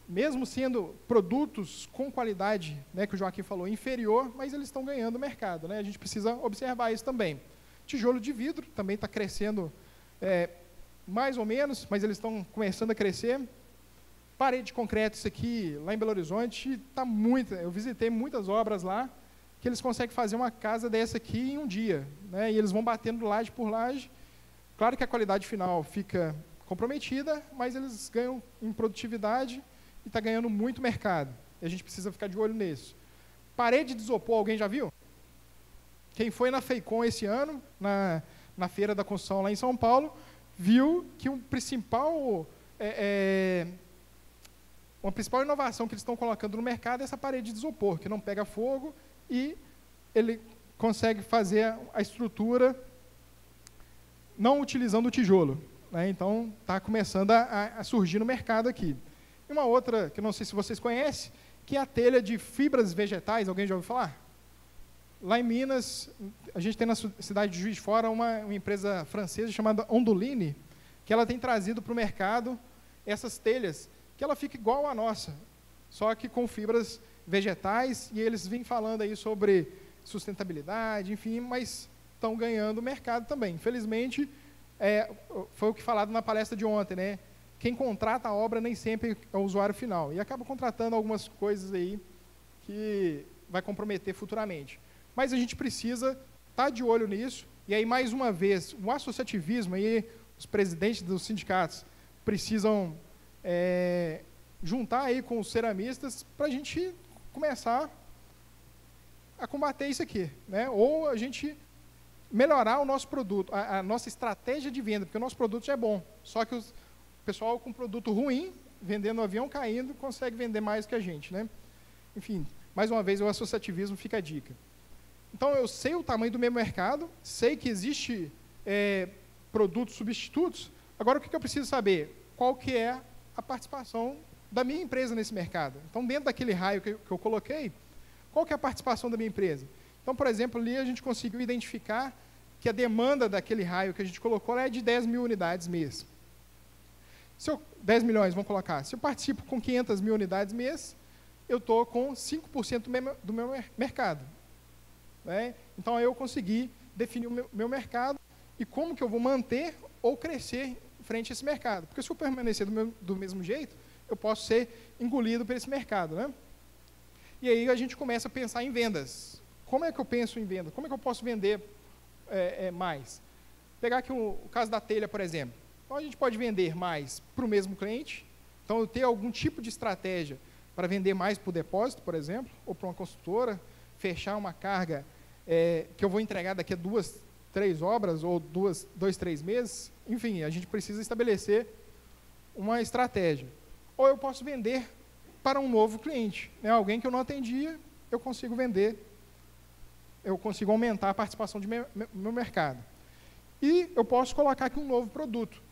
Mesmo sendo produtos com qualidade, né, que o Joaquim falou, inferior, mas eles estão ganhando mercado, né? A gente precisa observar isso também. Tijolo de vidro também está crescendo mais ou menos, mas eles estão começando a crescer. Parede de concreto, isso aqui, lá em Belo Horizonte, está muito. Eu visitei muitas obras lá, que eles conseguem fazer uma casa dessa aqui em um dia, né? E eles vão batendo laje por laje. Claro que a qualidade final fica comprometida, mas eles ganham em produtividade e está ganhando muito mercado. E a gente precisa ficar de olho nisso. Parede de isopor, alguém já viu? Quem foi na FEICOM esse ano, na Feira da Construção lá em São Paulo, viu que uma principal inovação que eles estão colocando no mercado é essa parede de isopor, que não pega fogo e ele consegue fazer a estrutura não utilizando o tijolo, né? Então, está começando a surgir no mercado aqui. E uma outra, que eu não sei se vocês conhecem, que é a telha de fibras vegetais. Alguém já ouviu falar? Lá em Minas, a gente tem na cidade de Juiz de Fora uma empresa francesa chamada Onduline, que ela tem trazido para o mercado essas telhas, que ela fica igual à nossa, só que com fibras vegetais, e eles vêm falando aí sobre sustentabilidade, enfim, mas estão ganhando mercado também. Infelizmente, foi o que falado na palestra de ontem, né? Quem contrata a obra nem sempre é o usuário final, e acaba contratando algumas coisas aí que vai comprometer futuramente. Mas a gente precisa estar de olho nisso, e aí, mais uma vez, o associativismo, aí, os presidentes dos sindicatos precisam juntar aí com os ceramistas para a gente começar a combater isso aqui, né? Ou a gente melhorar o nosso produto, a nossa estratégia de venda, porque o nosso produto já é bom, só que o pessoal com produto ruim, vendendo o avião caindo, consegue vender mais que a gente, né? Enfim, mais uma vez, o associativismo fica a dica. Então, eu sei o tamanho do meu mercado, sei que existe produtos substitutos. Agora, o que eu preciso saber? Qual que é a participação da minha empresa nesse mercado? Então, dentro daquele raio que eu coloquei, qual que é a participação da minha empresa? Então, por exemplo, ali a gente conseguiu identificar que a demanda daquele raio que a gente colocou é de 10 mil unidades mês. 10 milhões, vamos colocar. Se eu participo com 500 mil unidades mês, eu estou com 5% do meu mercado, né? Então, aí eu consegui definir o meu mercado e como que eu vou manter ou crescer frente a esse mercado. Porque se eu permanecer do mesmo jeito, eu posso ser engolido por esse mercado, né? E aí a gente começa a pensar em vendas. Como é que eu penso em venda? Como é que eu posso vender mais? Pegar aqui o caso da telha, por exemplo. Então, a gente pode vender mais para o mesmo cliente. Então, eu ter algum tipo de estratégia para vender mais para o depósito, por exemplo, ou para uma construtora, fechar uma carga que eu vou entregar daqui a 2, 3 obras, ou 2, 3 meses. Enfim, a gente precisa estabelecer uma estratégia. Ou eu posso vender para um novo cliente, né? Alguém que eu não atendia, eu consigo vender, eu consigo aumentar a participação do meu mercado. E eu posso colocar aqui um novo produto.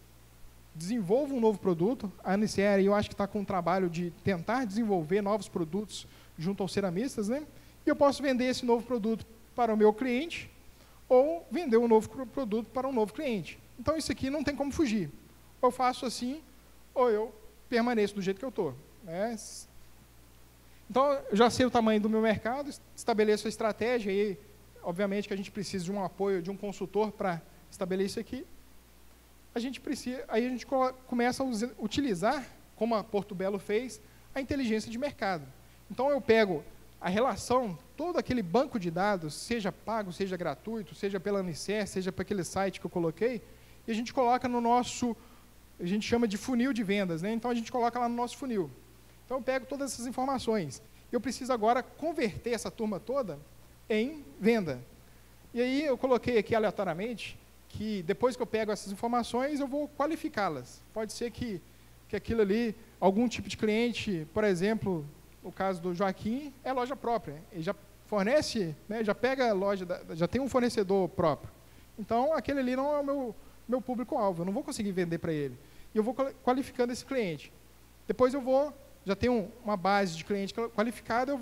Desenvolvo um novo produto. A Anicer, eu acho que está com um trabalho de tentar desenvolver novos produtos junto aos ceramistas, né? E eu posso vender esse novo produto para o meu cliente ou vender um novo produto para um novo cliente. Então, isso aqui não tem como fugir. Ou eu faço assim, ou eu permaneço do jeito que eu estou, né? Então, eu já sei o tamanho do meu mercado, estabeleço a estratégia, e, obviamente, que a gente precisa de um apoio de um consultor para estabelecer isso aqui. Aí a gente começa a utilizar, como a Porto Belo fez, a inteligência de mercado. Então, eu pego a relação, todo aquele banco de dados, seja pago, seja gratuito, seja pela Anicer, seja para aquele site que eu coloquei, e a gente coloca no nosso, a gente chama de funil de vendas, né? Então, a gente coloca lá no nosso funil. Então, eu pego todas essas informações. Eu preciso agora converter essa turma toda em venda. E aí, eu coloquei aqui aleatoriamente que depois que eu pego essas informações, eu vou qualificá-las. Pode ser que aquilo ali, algum tipo de cliente, por exemplo, no caso do Joaquim, é loja própria. Ele já fornece, né, já pega a loja, já tem um fornecedor próprio. Então, aquele ali não é o meu público-alvo, eu não vou conseguir vender para ele. E eu vou qualificando esse cliente. Depois já tenho uma base de cliente qualificada,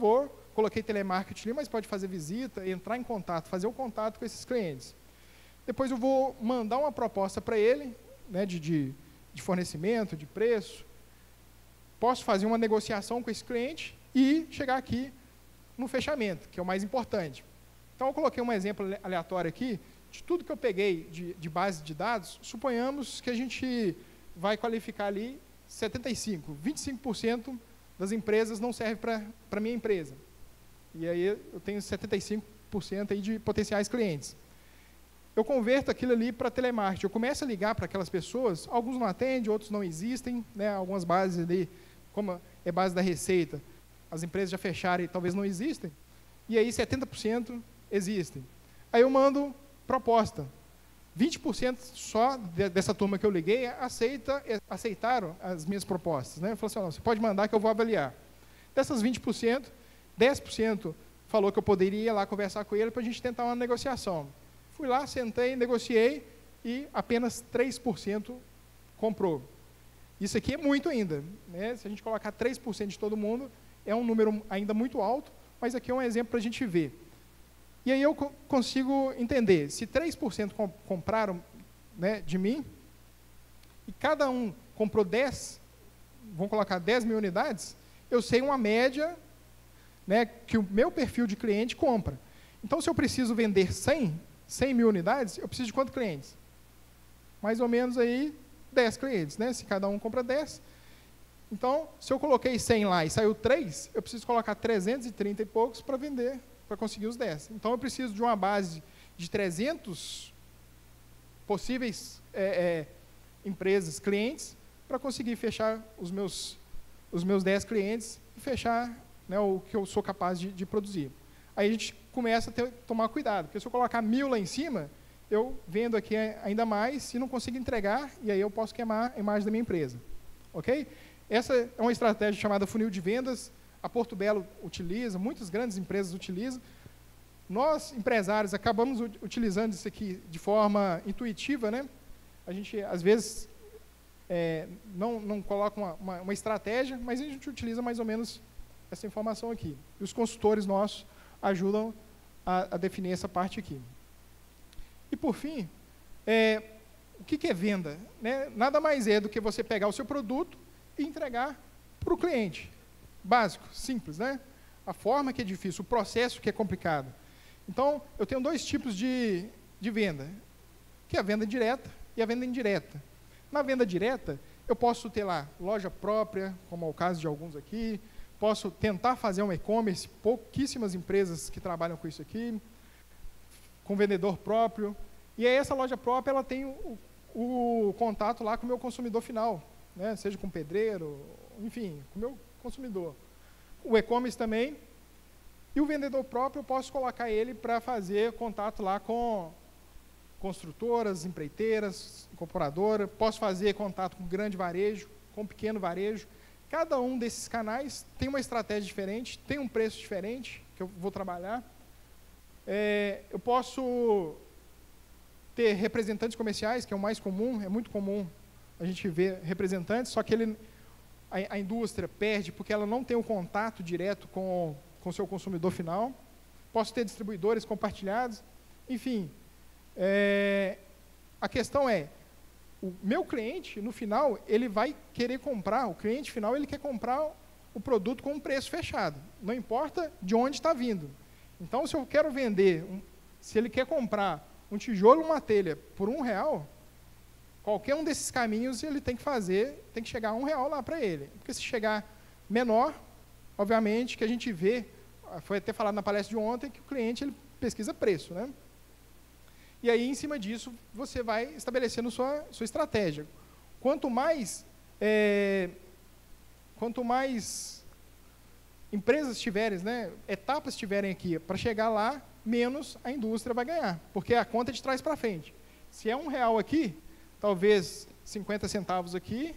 coloquei telemarketing ali, mas pode fazer visita, entrar em contato, fazer o contato com esses clientes. Depois eu vou mandar uma proposta para ele, né, de fornecimento, de preço. Posso fazer uma negociação com esse cliente e chegar aqui no fechamento, que é o mais importante. Então, eu coloquei um exemplo aleatório aqui, de tudo que eu peguei de base de dados, suponhamos que a gente vai qualificar ali 25% das empresas não serve para a minha empresa. E aí eu tenho 75% aí de potenciais clientes. Eu converto aquilo ali para telemarketing. Eu começo a ligar para aquelas pessoas, alguns não atendem, outros não existem, né? Algumas bases ali, como é base da Receita, as empresas já fecharam e talvez não existem, e aí 70% existem. Aí eu mando proposta. 20% só dessa turma que eu liguei aceitaram as minhas propostas. Né? Eu falei assim, você pode mandar que eu vou avaliar. Dessas 20%, 10% falou que eu poderia ir lá conversar com ele para a gente tentar uma negociação. Fui lá, sentei, negociei e apenas 3% comprou. Isso aqui é muito ainda. Né? Se a gente colocar 3% de todo mundo, é um número ainda muito alto, mas aqui é um exemplo para a gente ver. E aí eu consigo entender, se 3% compraram, né, de mim, e cada um comprou 10, vamos colocar 10 mil unidades, eu sei uma média, né, que o meu perfil de cliente compra. Então, se eu preciso vender 100 mil unidades, eu preciso de quantos clientes? Mais ou menos aí 10 clientes, né? Se cada um compra 10. Então, se eu coloquei 100 lá e saiu 3, eu preciso colocar 330 e poucos para vender, para conseguir os 10. Então, eu preciso de uma base de 300 possíveis empresas, clientes, para conseguir fechar os meus 10 clientes e fechar, né, o que eu sou capaz de produzir. Aí a gente começa a tomar cuidado, porque se eu colocar 1000 lá em cima, eu vendo aqui ainda mais e não consigo entregar, e aí eu posso queimar a imagem da minha empresa. Ok? Essa é uma estratégia chamada funil de vendas, a Porto Belo utiliza, muitas grandes empresas utilizam. Nós, empresários, acabamos utilizando isso aqui de forma intuitiva, né? A gente, às vezes, não coloca uma estratégia, mas a gente utiliza mais ou menos essa informação aqui. E os consultores nossos ajudam a definir essa parte aqui. E, por fim, o que é venda? Né? Nada mais é do que você pegar o seu produto e entregar para o cliente. Básico, simples, né? A forma que é difícil, o processo que é complicado. Então, eu tenho dois tipos de venda, que é a venda direta e a venda indireta. Na venda direta, eu posso ter lá loja própria, como é o caso de alguns aqui, posso tentar fazer um e-commerce, pouquíssimas empresas que trabalham com isso aqui, com vendedor próprio, e aí essa loja própria ela tem o contato lá com o meu consumidor final, né? Seja com pedreiro, enfim, com o meu consumidor. O e-commerce também, e o vendedor próprio eu posso colocar ele para fazer contato lá com construtoras, empreiteiras, incorporadora, posso fazer contato com grande varejo, com pequeno varejo. Cada um desses canais tem uma estratégia diferente, tem um preço diferente que eu vou trabalhar. Eu posso ter representantes comerciais, que é o mais comum, é muito comum a gente ver representantes, só que a indústria perde porque ela não tem o contato direto com o seu consumidor final. Posso ter distribuidores compartilhados, enfim. A questão é, o meu cliente, no final, ele vai querer comprar, o cliente final, ele quer comprar o produto com um preço fechado, não importa de onde está vindo. Então, se eu quero vender, se ele quer comprar um tijolo ou uma telha por R$1, qualquer um desses caminhos ele tem que fazer, tem que chegar a R$1 lá para ele. Porque se chegar menor, obviamente, que a gente vê, foi até falado na palestra de ontem, que o cliente ele pesquisa preço, né? E aí, em cima disso, você vai estabelecendo sua estratégia. Quanto mais empresas tiverem, né, etapas tiverem aqui para chegar lá, menos a indústria vai ganhar, porque a conta é de trás para frente. Se é R$1 aqui, talvez 50 centavos aqui,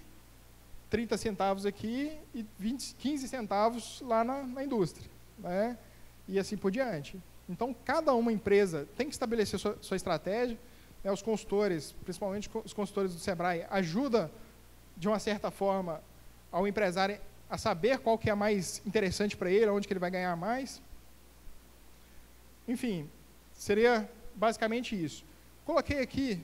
30 centavos aqui e 15 centavos lá na indústria. Né? e assim por diante. Então, cada uma empresa tem que estabelecer sua estratégia, né? Os consultores, principalmente os consultores do Sebrae, ajudam, de uma certa forma, ao empresário a saber qual que é mais interessante para ele, onde que ele vai ganhar mais. Enfim, seria basicamente isso. Coloquei aqui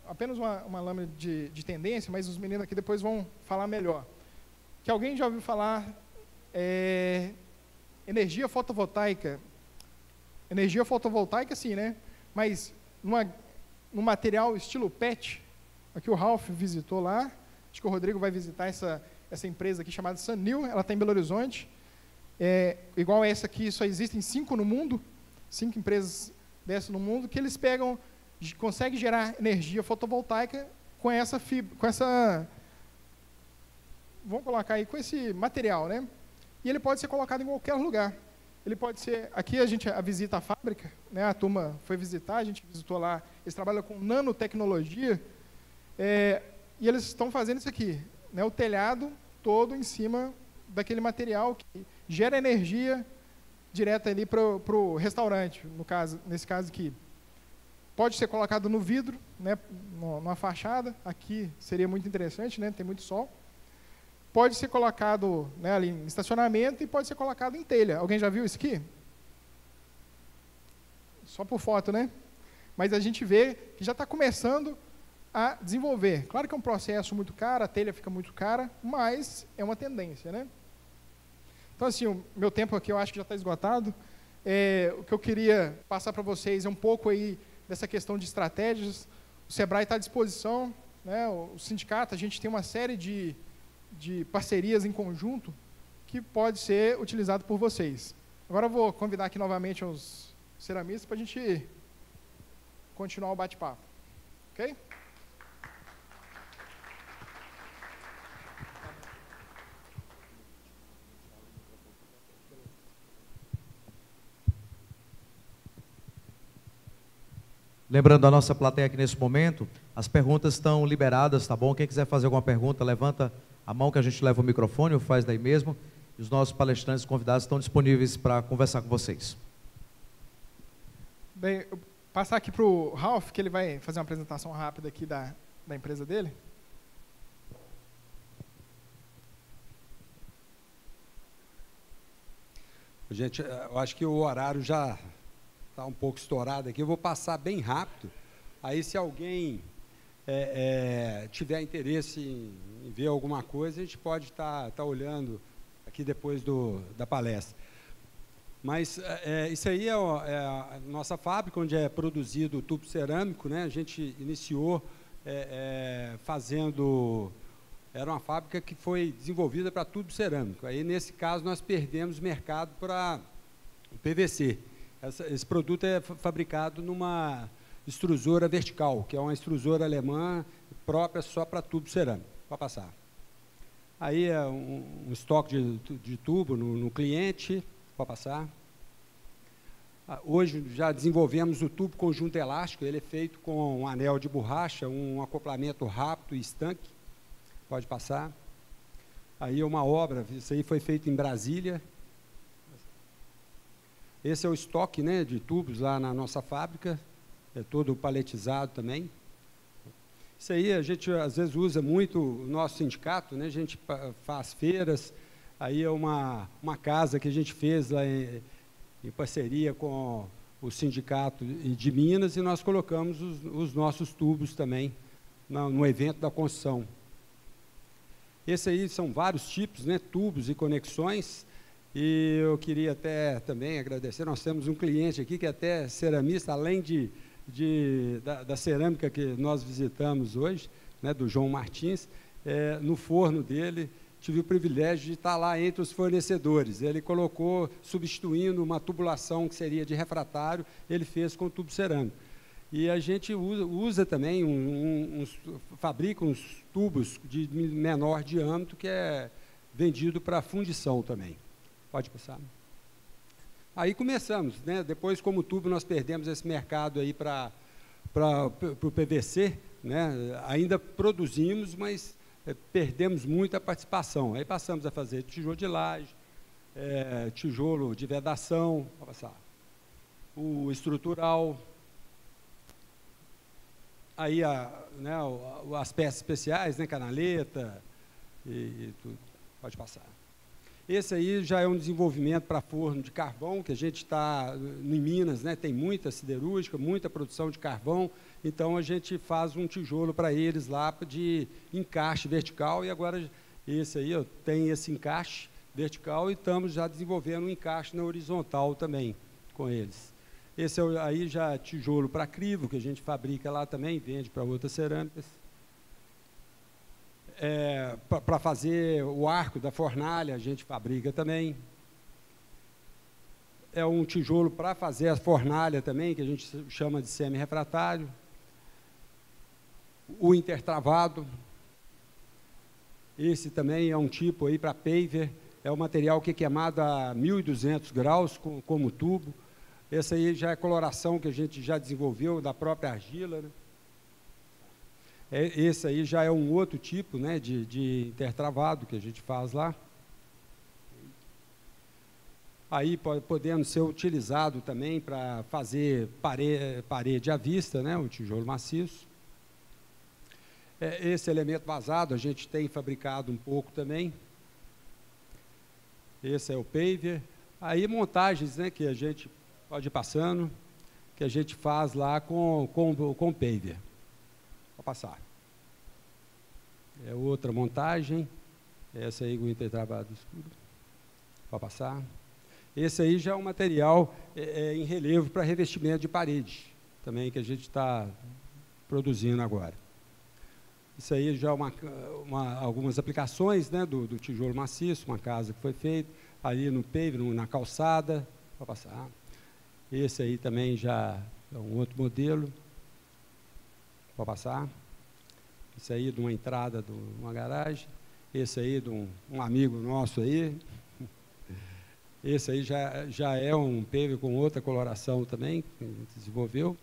apenas uma lâmina de tendência, mas os meninos aqui depois vão falar melhor. Que alguém já ouviu falar energia fotovoltaica? Energia fotovoltaica, sim, né? Mas num material estilo PET, aqui o Ralph visitou lá, acho que o Rodrigo vai visitar essa empresa aqui chamada Sunil, ela está em Belo Horizonte. Igual essa aqui, só existem 5 no mundo, 5 empresas dessas no mundo, que eles conseguem gerar energia fotovoltaica com vamos colocar aí, com esse material, né? E ele pode ser colocado em qualquer lugar. Ele pode ser, aqui a visita à fábrica, né? A turma foi visitar, a gente visitou lá, eles trabalham com nanotecnologia, e eles estão fazendo isso aqui, né? O telhado todo em cima daquele material que gera energia direta ali para o restaurante, nesse caso aqui. Pode ser colocado no vidro, né, numa fachada, aqui seria muito interessante, né, tem muito sol. Pode ser colocado, né, ali em estacionamento e pode ser colocado em telha. Alguém já viu isso aqui? Só por foto, né? Mas a gente vê que já está começando a desenvolver. Claro que é um processo muito caro, a telha fica muito cara, mas é uma tendência, né? Então, assim, o meu tempo aqui eu acho que já está esgotado. O que eu queria passar para vocês é um pouco aí dessa questão de estratégias. O Sebrae está à disposição, né? O sindicato, a gente tem uma série de parcerias em conjunto que pode ser utilizado por vocês. Agora eu vou convidar aqui novamente os ceramistas para a gente continuar o bate-papo. Ok? Lembrando a nossa plateia aqui nesse momento, as perguntas estão liberadas, tá bom? Quem quiser fazer alguma pergunta, levanta a mão que a gente leva o microfone, ou faz daí mesmo. E os nossos palestrantes convidados estão disponíveis para conversar com vocês. Bem, eu passar aqui para o Ralph, que ele vai fazer uma apresentação rápida aqui da empresa dele. Gente, eu acho que o horário já está um pouco estourado aqui, eu vou passar bem rápido. Aí, se alguém tiver interesse em ver alguma coisa, a gente pode estar olhando aqui depois da palestra. Mas isso aí é a nossa fábrica, onde é produzido o tubo cerâmico, né? A gente iniciou fazendo... Era uma fábrica que foi desenvolvida para tubo cerâmico. Aí, nesse caso, nós perdemos mercado para o PVC. Esse produto é fabricado numa extrusora vertical, que é uma extrusora alemã própria só para tubo cerâmico. Pode passar. Aí é um estoque de tubo no cliente. Pode passar. Hoje já desenvolvemos o tubo conjunto elástico. Ele é feito com um anel de borracha, um acoplamento rápido e estanque. Pode passar. Aí é uma obra, isso aí foi feito em Brasília. Esse é o estoque, né, de tubos lá na nossa fábrica, é todo paletizado também. Isso aí a gente às vezes usa muito o nosso sindicato, né, a gente faz feiras, aí é uma casa que a gente fez lá em parceria com o sindicato de Minas e nós colocamos os nossos tubos também no evento da construção. Esse aí são vários tipos, né, tubos e conexões. E eu queria até também agradecer, nós temos um cliente aqui que é até ceramista, além da cerâmica que nós visitamos hoje, né, do João Martins, no forno dele, tive o privilégio de estar lá entre os fornecedores. Ele colocou, substituindo uma tubulação que seria de refratário, ele fez com tubo cerâmico. E a gente usa também, fabrica uns tubos de menor diâmetro, que é vendido para fundição também. Pode passar. Aí começamos, né? Depois, como tubo, nós perdemos esse mercado aí para o PVC, né? Ainda produzimos, mas perdemos muito a participação. Aí passamos a fazer tijolo de laje, tijolo de vedação, pode passar, o estrutural, aí né, as peças especiais, né, canaleta e tudo, pode passar. Esse aí já é um desenvolvimento para forno de carvão, que a gente está em Minas, né, tem muita siderúrgica, muita produção de carvão, então a gente faz um tijolo para eles lá de encaixe vertical, e agora esse aí tem esse encaixe vertical e estamos já desenvolvendo um encaixe na horizontal também com eles. Esse aí já é tijolo para crivo, que a gente fabrica lá também, vende para outras cerâmicas. Para fazer o arco da fornalha, a gente fabrica também. É um tijolo para fazer a fornalha também, que a gente chama de semi-refratário. O intertravado. Esse também é um tipo aí para paver. É um material que é queimado a 1.200 graus como tubo. Essa aí já é coloração que a gente já desenvolveu da própria argila, né? Esse aí já é um outro tipo, né, de intertravado que a gente faz lá. Aí podendo ser utilizado também para fazer parede à vista, né, o tijolo maciço. Esse elemento vazado a gente tem fabricado um pouco também. Esse é o paver. Aí montagens, né, que a gente pode ir passando, que a gente faz lá com paver. Vou passar. É outra montagem. Essa aí com o intertravado escuro. Vou passar. Esse aí já é um material em relevo para revestimento de parede, também que a gente está produzindo agora. Isso aí já é algumas aplicações, né, do tijolo maciço, uma casa que foi feita, ali no paver, na calçada. Vou passar. Esse aí também já é um outro modelo. Vou passar. Esse aí de uma entrada de uma garagem. Esse aí de um amigo nosso aí. Esse aí já é um paver com outra coloração também, que a gente desenvolveu.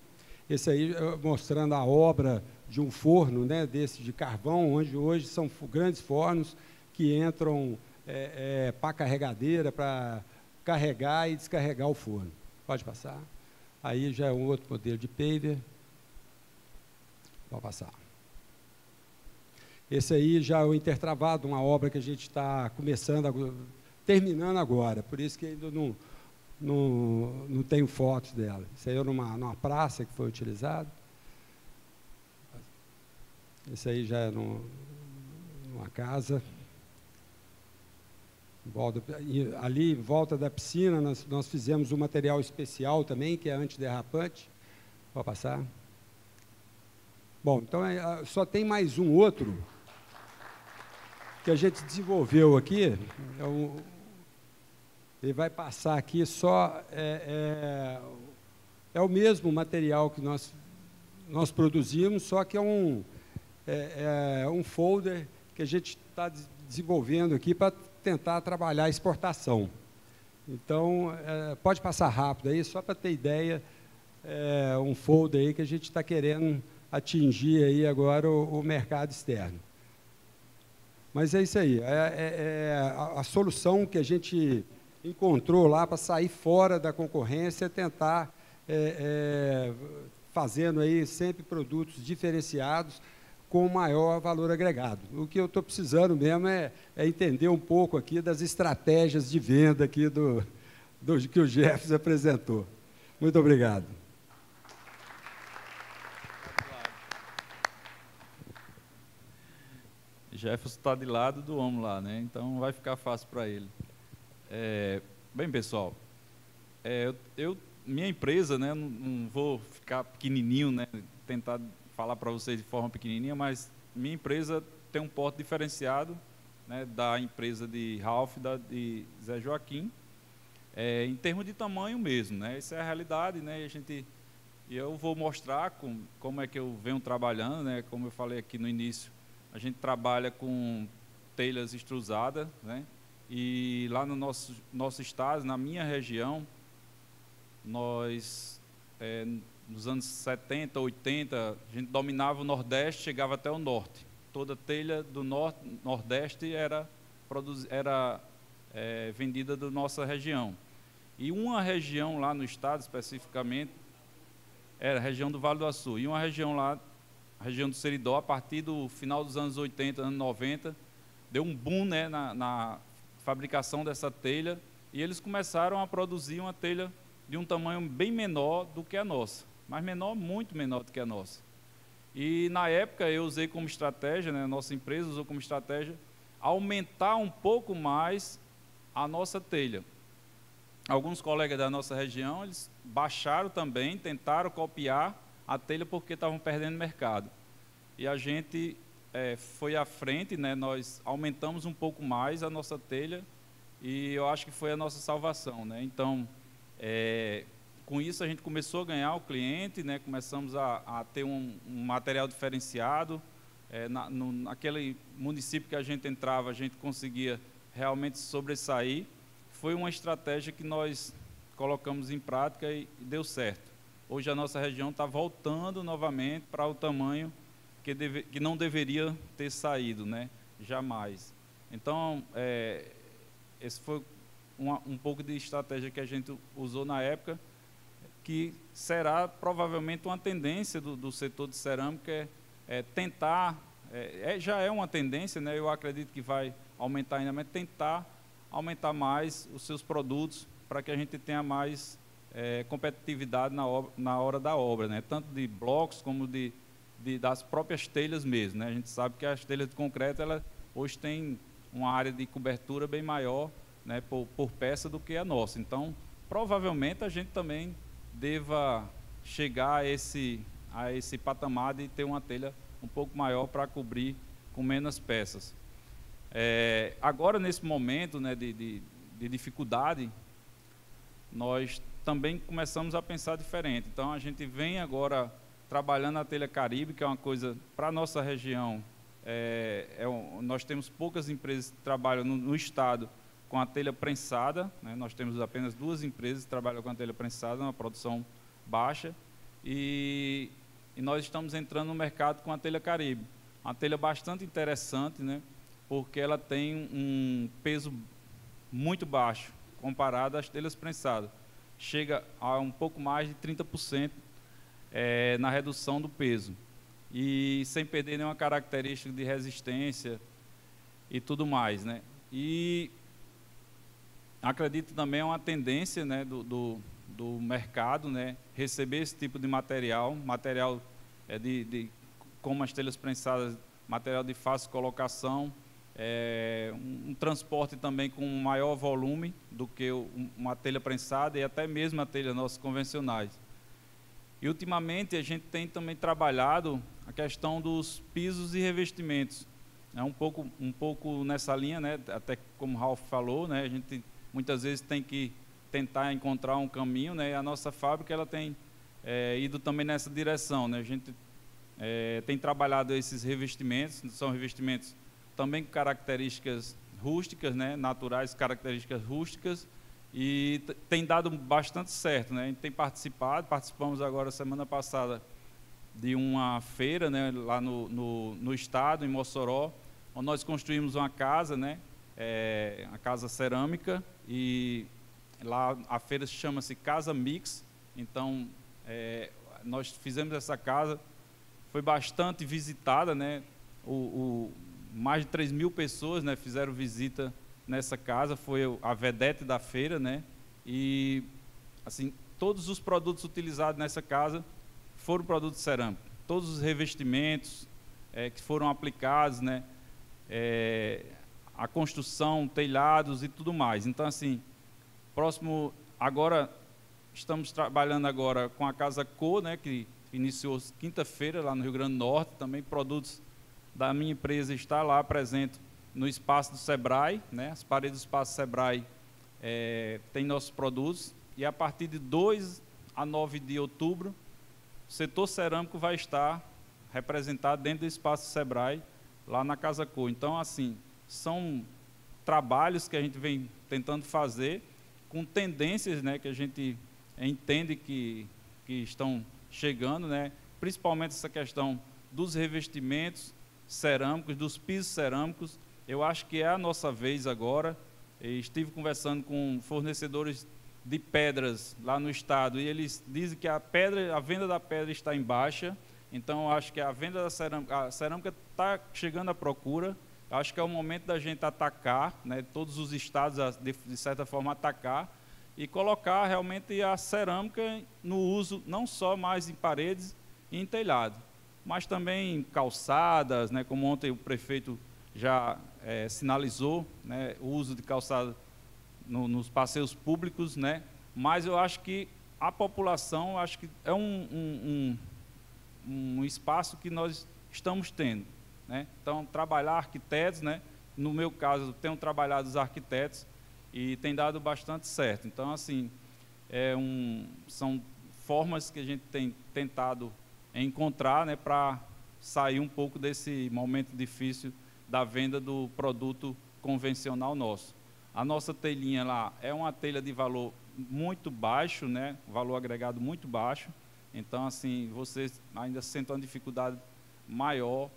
Esse aí mostrando a obra de um forno, né, desse de carvão, onde hoje são grandes fornos que entram para carregadeira, para carregar e descarregar o forno. Pode passar. Aí já é um outro modelo de paver. Pode passar. Esse aí já é o intertravado, uma obra que a gente está terminando agora, por isso que ainda não tenho fotos dela. Isso aí é numa praça que foi utilizado. Esse aí já é numa casa. Ali, em volta da piscina, nós fizemos um material especial também, que é antiderrapante. Pode passar. Bom, então só tem mais um outro que a gente desenvolveu aqui. Ele vai passar aqui só... É o mesmo material que nós produzimos, só que é um folder que a gente está desenvolvendo aqui para tentar trabalhar a exportação. Então, pode passar rápido aí, só para ter ideia, um folder aí que a gente está querendo atingir aí agora o mercado externo. Mas é isso aí, a solução que a gente encontrou lá para sair fora da concorrência, tentar fazendo aí sempre produtos diferenciados com maior valor agregado. O que eu estou precisando mesmo é entender um pouco aqui das estratégias de venda aqui que o Jefferson apresentou. Muito obrigado. Jefferson está de lado do homem lá, né? Então vai ficar fácil para ele. Bem, pessoal, minha empresa, né? Não vou ficar pequenininho, né? Tentar falar para vocês de forma pequenininha, mas minha empresa tem um porte diferenciado, né, da empresa de Ralph, de Zé Joaquim, em termos de tamanho mesmo, né? Essa é a realidade, né? E eu vou mostrar como é que eu venho trabalhando, né? Como eu falei aqui no início, a gente trabalha com telhas extrusadas, né? E lá no nosso estado, na minha região, nós nos anos 70, 80, a gente dominava o Nordeste, chegava até o Norte. Toda telha do Nordeste era vendida da nossa região. E uma região lá no estado, especificamente, era a região do Vale do Açu. E uma região lá, a região do Seridó, a partir do final dos anos 80, anos 90, deu um boom, né, na fabricação dessa telha, e eles começaram a produzir uma telha de um tamanho bem menor do que a nossa, mas menor, muito menor do que a nossa. E na época eu usei como estratégia, né, a nossa empresa usou como estratégia, aumentar um pouco mais a nossa telha. Alguns colegas da nossa região, eles baixaram também, tentaram copiar a telha porque estavam perdendo mercado. E a gente foi à frente, né, nós aumentamos um pouco mais a nossa telha e eu acho que foi a nossa salvação, né? Então, com isso a gente começou a ganhar o cliente, né? Começamos a ter um material diferenciado. Naquele município que a gente entrava, a gente conseguia realmente sobressair. Foi uma estratégia que nós colocamos em prática e deu certo. Hoje a nossa região está voltando novamente para o tamanho que não deveria ter saído, né? Jamais. Então, esse foi um pouco de estratégia que a gente usou na época, que será provavelmente uma tendência do setor de cerâmica, tentar, já é uma tendência, né? Eu acredito que vai aumentar ainda mais, tentar aumentar mais os seus produtos para que a gente tenha mais competitividade na hora da obra, né? Tanto de blocos como das próprias telhas mesmo, né? A gente sabe que as telhas de concreto, ela hoje tem uma área de cobertura bem maior, né, por peça do que a nossa. Então, provavelmente a gente também deva chegar a esse patamar de ter uma telha um pouco maior para cobrir com menos peças. Agora, nesse momento, né, de dificuldade, nós também começamos a pensar diferente. Então, a gente vem agora trabalhando a telha Caribe, que é uma coisa, para a nossa região, nós temos poucas empresas que trabalham no estado com a telha prensada, né? Nós temos apenas 2 empresas que trabalham com a telha prensada, uma produção baixa, e nós estamos entrando no mercado com a telha Caribe. Uma telha bastante interessante, né? Porque ela tem um peso muito baixo, comparado às telhas prensadas. Chega a um pouco mais de 30% na redução do peso. E sem perder nenhuma característica de resistência e tudo mais, né? E acredito também é uma tendência, né, do mercado, né, receber esse tipo de material como as telhas prensadas, material de fácil colocação, um transporte também com maior volume do que uma telha prensada e até mesmo a telha nossas convencionais. E ultimamente a gente tem também trabalhado a questão dos pisos e revestimentos. É um pouco nessa linha, né? Até como o Ralf falou, né? A gente muitas vezes tem que tentar encontrar um caminho, né? E a nossa fábrica ela tem ido também nessa direção, né? A gente tem trabalhado esses revestimentos, são revestimentos também com características rústicas, né? Naturais, características rústicas, e tem dado bastante certo, né? A gente tem participamos agora semana passada de uma feira, né, lá no estado, em Mossoró, onde nós construímos uma casa, né, a casa cerâmica, e lá a feira chama-se Casa Mix. Então nós fizemos essa casa, foi bastante visitada, né, mais de 3.000 pessoas, né, fizeram visita nessa casa, foi a vedete da feira, né, e assim, todos os produtos utilizados nessa casa foram produtos cerâmicos, todos os revestimentos que foram aplicados, né, a construção, telhados e tudo mais. Então, assim, agora estamos trabalhando agora com a Casa Co, né, que iniciou quinta-feira lá no Rio Grande do Norte, também produtos da minha empresa está lá presente no espaço do Sebrae, né, as paredes do espaço Sebrae tem nossos produtos, e a partir de 2 a 9 de outubro, o setor cerâmico vai estar representado dentro do espaço Sebrae, lá na Casa Co. Então, assim, são trabalhos que a gente vem tentando fazer com tendências, né, que a gente entende que estão chegando, né, principalmente essa questão dos revestimentos cerâmicos, dos pisos cerâmicos. Eu acho que é a nossa vez agora E estive conversando com fornecedores de pedras lá no estado, e eles dizem que a venda da pedra está em baixa. Então, acho que a venda da cerâmica está chegando à procura. Acho que é o momento da gente atacar, né, todos os estados, de certa forma, atacar e colocar realmente a cerâmica no uso, não só mais em paredes e em telhado, mas também em calçadas, né, como ontem o prefeito já sinalizou, né, o uso de calçada nos passeios públicos, né, mas eu acho que a população, acho que é um espaço que nós estamos tendo, né? Então, trabalhar arquitetos, né? No meu caso, tenho trabalhado os arquitetos e tem dado bastante certo. Então, assim, são formas que a gente tem tentado encontrar, né, para sair um pouco desse momento difícil da venda do produto convencional nosso. A nossa telhinha lá é uma telha de valor muito baixo, né? Valor agregado muito baixo. Então, assim, vocês ainda sentem uma dificuldade maior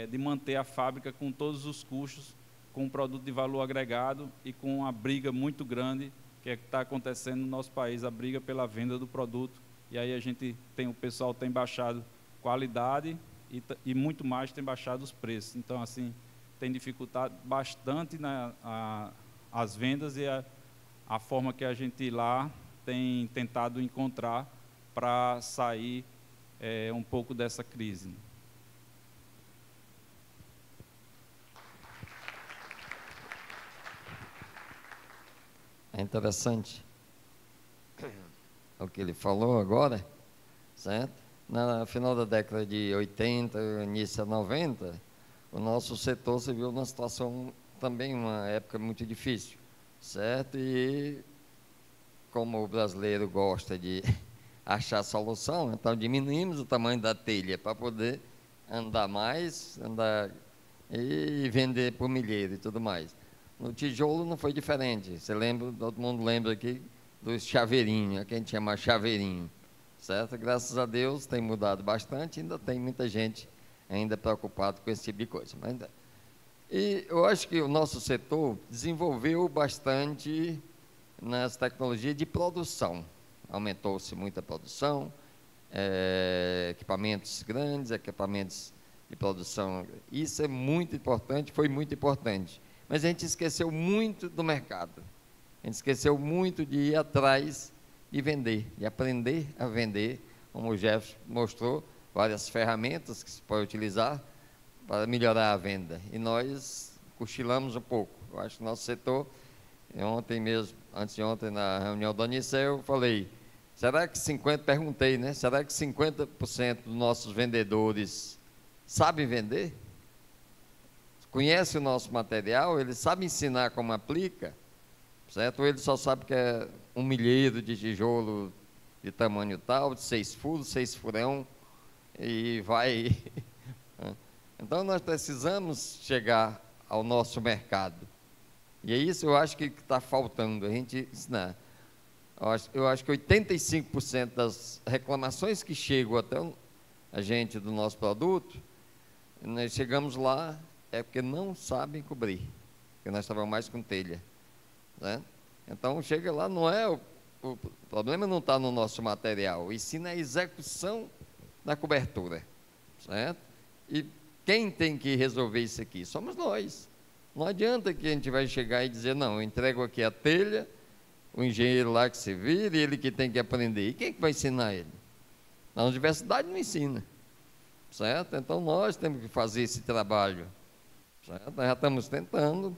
de manter a fábrica com todos os custos, com um produto de valor agregado e com uma briga muito grande que está acontecendo no nosso país, a briga pela venda do produto. E aí o pessoal tem baixado qualidade e muito mais tem baixado os preços. Então, assim, tem dificultado bastante as vendas e a forma que a gente lá tem tentado encontrar para sair um pouco dessa crise. É interessante o que ele falou agora, certo? No final da década de 80, início de 90, o nosso setor se viu numa situação também, uma época muito difícil, certo? E como o brasileiro gosta de achar solução, então diminuímos o tamanho da telha para poder andar mais, e vender por milheiro e tudo mais. No tijolo não foi diferente. Você lembra, todo mundo lembra aqui dos chaveirinhos, que a gente chama chaveirinho, certo? Graças a Deus tem mudado bastante, ainda tem muita gente ainda preocupada com esse tipo de coisa. E eu acho que o nosso setor desenvolveu bastante nas tecnologias de produção. Aumentou-se muito a produção, equipamentos grandes, equipamentos de produção. Isso é muito importante, foi muito importante. Mas a gente esqueceu muito do mercado. A gente esqueceu muito de ir atrás de vender, de aprender a vender, como o Jeff mostrou, várias ferramentas que se pode utilizar para melhorar a venda. E nós cochilamos um pouco. Eu acho que o nosso setor, ontem mesmo, antes de ontem, na reunião do Anicel, eu falei, perguntei, né? Será que 50% dos nossos vendedores sabem vender? Conhece o nosso material, ele sabe ensinar como aplica, certo? Ou ele só sabe que é um milheiro de tijolo de tamanho tal, de 6 furos, 6 furão, e vai. Então, nós precisamos chegar ao nosso mercado. E é isso, eu acho que está faltando, a gente ensinar. Eu acho que 85% das reclamações que chegam até a gente do nosso produto, nós chegamos lá, é porque não sabem cobrir, porque nós estávamos mais com telha, né? Então, chega lá, não é o problema não está no nosso material, e sim na execução da cobertura, certo? E quem tem que resolver isso aqui? Somos nós. Não adianta que a gente vai chegar e dizer, não, eu entrego aqui a telha, o engenheiro lá que se vira, e ele que tem que aprender. E quem é que vai ensinar ele? Na universidade não ensina, certo? Então, nós temos que fazer esse trabalho. Certo? Nós já estamos tentando,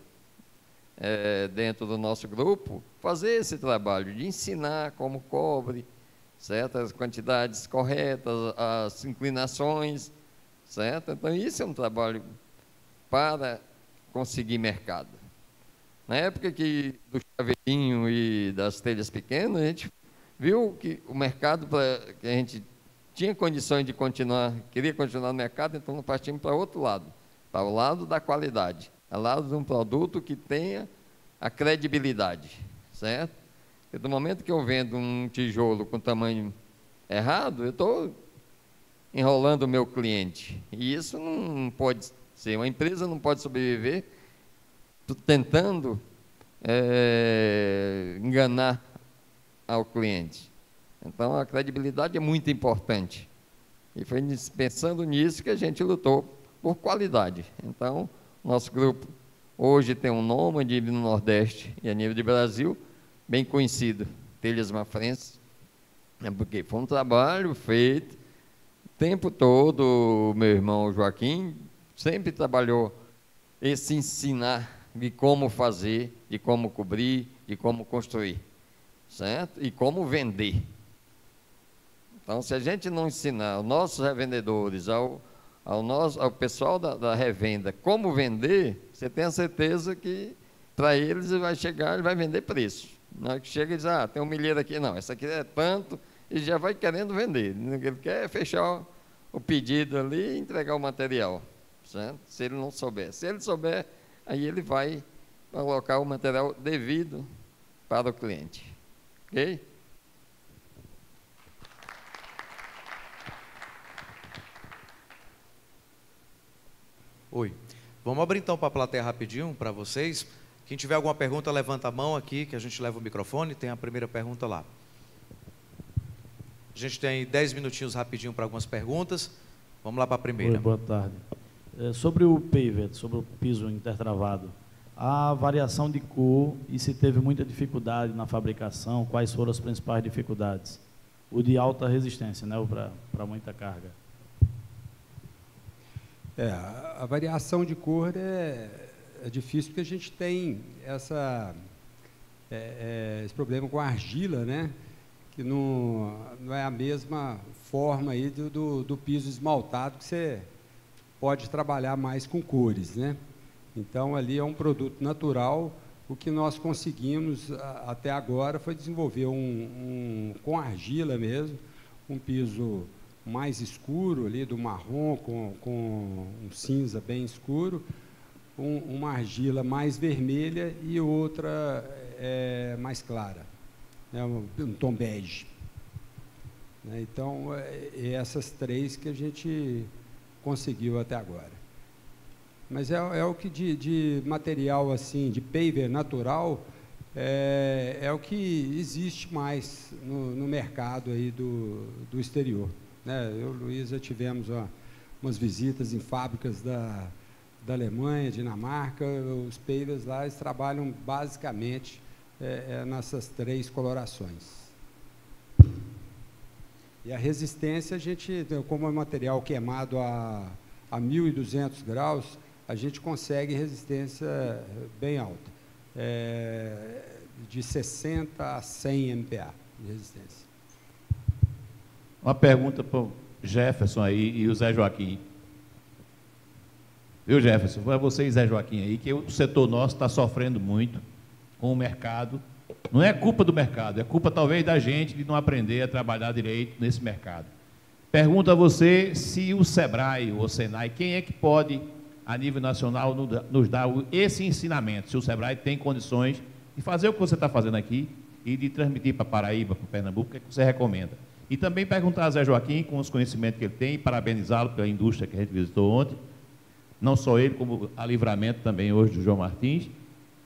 dentro do nosso grupo, fazer esse trabalho de ensinar como cobre, certo? As quantidades corretas, as inclinações, certo? Então, isso é um trabalho para conseguir mercado. Na época do chaveirinho e das telhas pequenas, a gente viu que o mercado, que a gente tinha condições de continuar, queria continuar no mercado, então nós partimos para outro lado. Para o lado da qualidade, ao lado de um produto que tenha a credibilidade, certo? Porque do momento que eu vendo um tijolo com tamanho errado, eu estou enrolando o meu cliente. E isso não pode ser. Uma empresa não pode sobreviver tentando enganar ao cliente. Então, a credibilidade é muito importante. E foi pensando nisso que a gente lutou por qualidade. Então, nosso grupo hoje tem um nome a nível do Nordeste e a nível de Brasil, bem conhecido, Telhas Mafrense, porque foi um trabalho feito o tempo todo. O meu irmão Joaquim sempre trabalhou esse ensinar de como fazer, de como cobrir, de como construir, certo? E como vender. Então, se a gente não ensinar aos nossos revendedores, ao pessoal da revenda, como vender, você tem a certeza que, para eles, ele vai chegar, ele vai vender preço. Na hora que chega e diz, tem um milheiro aqui, não, essa aqui é tanto, e já vai querendo vender. Ele quer fechar o pedido ali e entregar o material, certo? Se ele não souber. Se ele souber, aí ele vai colocar o material devido para o cliente. Ok? Oi. Vamos abrir então para a plateia rapidinho, para vocês. Quem tiver alguma pergunta, levanta a mão aqui, que a gente leva o microfone. Tem a primeira pergunta lá. A gente tem 10 minutinhos rapidinho para algumas perguntas. Vamos lá para a primeira. Oi, boa tarde. Sobre o pavement, sobre o piso intertravado, a variação de cor e se teve muita dificuldade na fabricação, quais foram as principais dificuldades? O de alta resistência, né, para muita carga. A variação de cor é difícil porque a gente tem esse problema com a argila, né? Que não é a mesma forma aí do piso esmaltado, que você pode trabalhar mais com cores, né? Então, ali é um produto natural. O que nós conseguimos até agora foi desenvolver com argila mesmo, um piso mais escuro, ali do marrom com um cinza bem escuro, uma argila mais vermelha e outra mais clara, né, um tom bege. Então, essas três que a gente conseguiu até agora. Mas é o que de material assim, de paver natural, é o que existe mais no mercado aí do exterior. Eu e o Luiz já tivemos umas visitas em fábricas da Alemanha, Dinamarca. Os pavers lá, eles trabalham basicamente nessas três colorações. E a resistência, a gente, como é material queimado a 1.200 graus, a gente consegue resistência bem alta, de 60 a 100 MPa de resistência. Uma pergunta para o Jefferson aí e o Zé Joaquim. Viu, Jefferson? Para você e Zé Joaquim aí, que o setor nosso está sofrendo muito com o mercado. Não é culpa do mercado, é culpa talvez da gente de não aprender a trabalhar direito nesse mercado. Pergunto a você se o SEBRAE ou o SENAI, quem é que pode, a nível nacional, nos dar esse ensinamento? Se o SEBRAE tem condições de fazer o que você está fazendo aqui e de transmitir para Paraíba, para Pernambuco, o que é que você recomenda? E também perguntar a Zé Joaquim, com os conhecimentos que ele tem, e parabenizá-lo pela indústria que a gente visitou ontem, não só ele, como a Livramento também hoje do João Martins.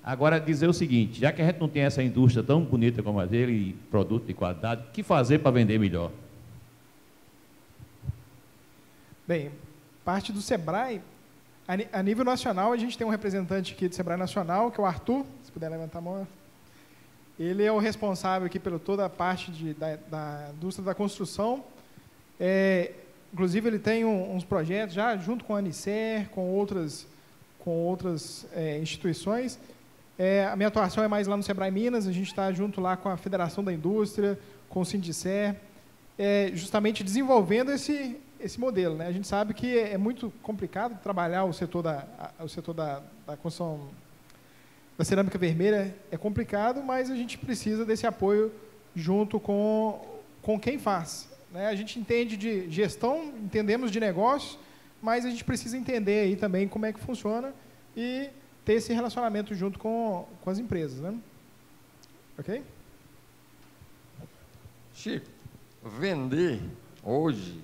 Agora, dizer o seguinte, já que a gente não tem essa indústria tão bonita como a dele, e produto de qualidade, o que fazer para vender melhor? Bem, parte do SEBRAE, a nível nacional, a gente tem um representante aqui do SEBRAE Nacional, que é o Arthur, se puder levantar a mão. Ele é o responsável aqui pela toda a parte da indústria da construção. Inclusive, ele tem uns projetos já junto com a Anicer, com outras instituições. A minha atuação é mais lá no SEBRAE Minas, a gente está junto lá com a Federação da Indústria, com o Sindicer, justamente desenvolvendo esse modelo, né? A gente sabe que é muito complicado trabalhar o setor da construção da cerâmica vermelha, é complicado, mas a gente precisa desse apoio junto com quem faz, né? A gente entende de gestão, entendemos de negócios, mas a gente precisa entender aí também como é que funciona e ter esse relacionamento junto com as empresas, né? Ok? Chico, vender hoje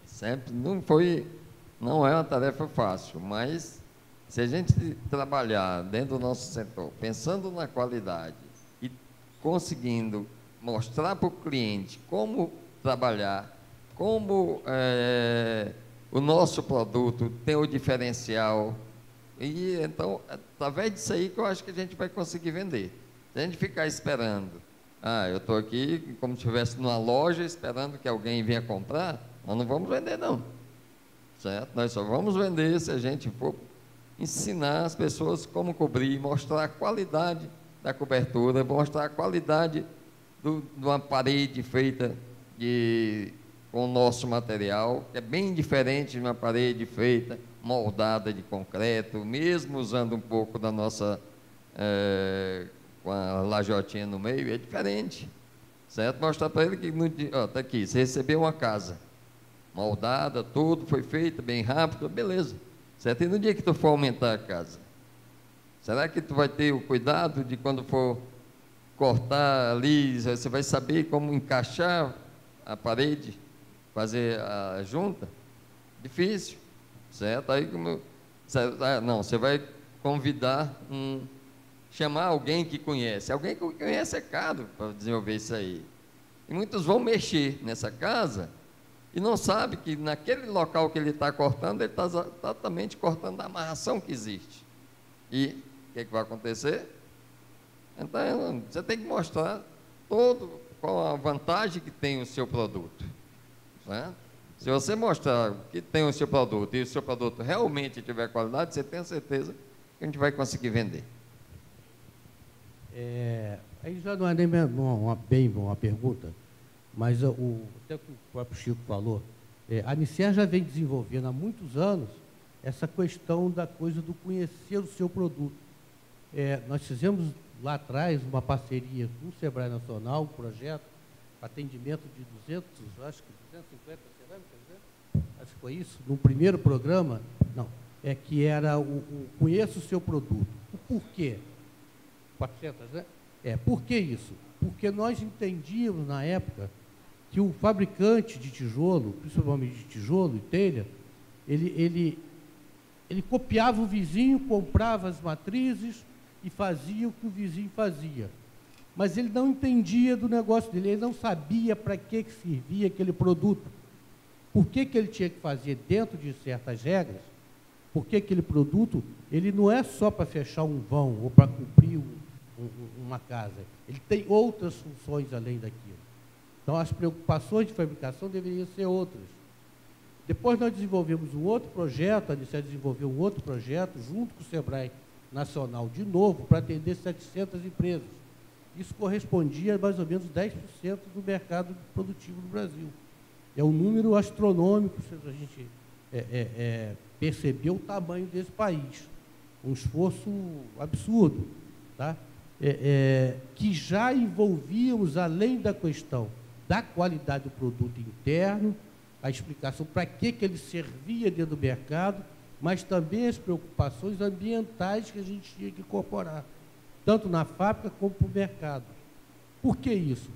sempre não é uma tarefa fácil, mas Se a gente trabalhar dentro do nosso setor, pensando na qualidade e conseguindo mostrar para o cliente como trabalhar, como o nosso produto tem o diferencial, e então, através disso aí que eu acho que a gente vai conseguir vender. Se a gente ficar esperando, eu estou aqui como se estivesse numa loja esperando que alguém venha comprar, nós não vamos vender não, certo? Nós só vamos vender se a gente for ensinar as pessoas como cobrir, mostrar a qualidade da cobertura, mostrar a qualidade de uma parede feita com o nosso material, que é bem diferente de uma parede feita, moldada de concreto, mesmo usando um pouco da nossa, com a lajotinha no meio, é diferente, certo? Mostrar para ele que, está aqui, você recebeu uma casa, moldada, tudo foi feito bem rápido, beleza, certo? E no dia que tu for aumentar a casa, será que tu vai ter o cuidado de quando for cortar ali, você vai saber como encaixar a parede, fazer a junta? Difícil, certo? Aí, não, você vai convidar, chamar alguém que conhece. Alguém que conhece é caro para desenvolver isso aí. E muitos vão mexer nessa casa e não sabe que naquele local que ele está cortando, ele está exatamente cortando a amarração que existe. E o que vai acontecer? Então, você tem que mostrar qual a vantagem que tem o seu produto, certo? Se você mostrar que tem o seu produto e o seu produto realmente tiver qualidade, você tem certeza que a gente vai conseguir vender. Aí já não é nem uma pergunta, mas até o que o próprio Chico falou, a Anicer já vem desenvolvendo há muitos anos essa questão da coisa do conhecer o seu produto. Nós fizemos lá atrás uma parceria com o Sebrae Nacional, um projeto para atendimento de 250 cerâmicas, né? Acho que foi isso, no primeiro programa, que era o conheça o seu produto. O porquê? 400, né? Por que isso? Porque nós entendíamos na época que o fabricante de tijolo, principalmente de tijolo e telha, ele copiava o vizinho, comprava as matrizes e fazia o que o vizinho fazia. Mas ele não entendia do negócio dele, ele não sabia para que servia aquele produto. Por que ele tinha que fazer dentro de certas regras, porque aquele produto, ele não é só para fechar um vão ou para cumprir uma casa, ele tem outras funções além daquilo. Então, as preocupações de fabricação deveriam ser outras. Depois nós desenvolvemos um outro projeto, a Anicer desenvolveu um outro projeto, junto com o Sebrae Nacional, de novo, para atender 700 empresas. Isso correspondia a mais ou menos 10% do mercado produtivo do Brasil. É um número astronômico, se a gente perceber o tamanho desse país. Um esforço absurdo, tá? Que já envolvíamos, além da questão da qualidade do produto interno, a explicação para que ele servia dentro do mercado, mas também as preocupações ambientais que a gente tinha que incorporar, tanto na fábrica como para o mercado. Por que isso?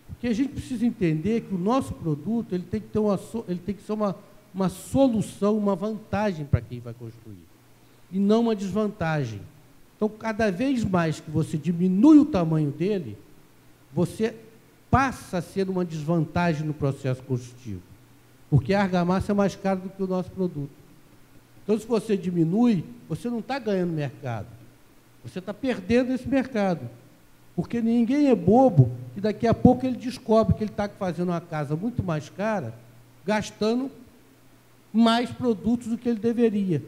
Porque a gente precisa entender que o nosso produto ele tem que ser uma solução, uma vantagem para quem vai construir, e não uma desvantagem. Então, cada vez mais que você diminui o tamanho dele, você passa a ser uma desvantagem no processo construtivo, porque a argamassa é mais cara do que o nosso produto. Então, se você diminui, você não está ganhando mercado, você está perdendo esse mercado, porque ninguém é bobo que daqui a pouco ele descobre que ele está fazendo uma casa muito mais cara, gastando mais produtos do que ele deveria.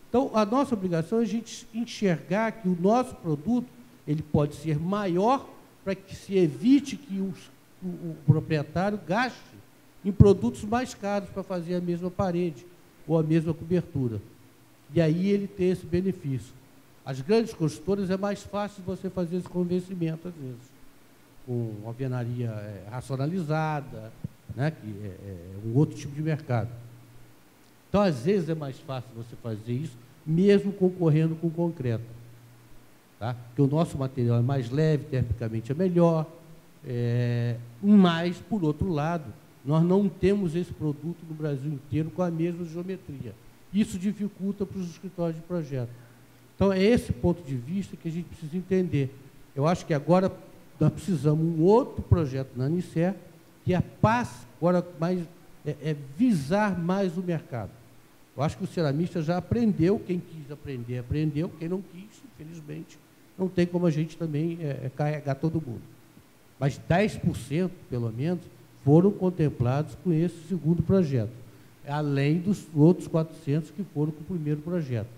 Então, a nossa obrigação é a gente enxergar que o nosso produto ele pode ser maior para que se evite que o proprietário gaste em produtos mais caros para fazer a mesma parede ou a mesma cobertura. E aí ele tem esse benefício. As grandes construtoras é mais fácil você fazer esse convencimento, às vezes, com alvenaria racionalizada, né, que é um outro tipo de mercado. Então, às vezes, é mais fácil você fazer isso, mesmo concorrendo com concreto. Tá? Porque o nosso material é mais leve, termicamente é melhor, mas, por outro lado, nós não temos esse produto no Brasil inteiro com a mesma geometria. Isso dificulta para os escritórios de projeto. Então, é esse ponto de vista que a gente precisa entender. Eu acho que agora nós precisamos um outro projeto na Anicer, que agora mais, visar mais o mercado. Eu acho que o ceramista já aprendeu, quem quis aprender, aprendeu, quem não quis, infelizmente, não tem como a gente também carregar todo mundo. Mas 10%, pelo menos, foram contemplados com esse segundo projeto, além dos outros 400 que foram com o primeiro projeto.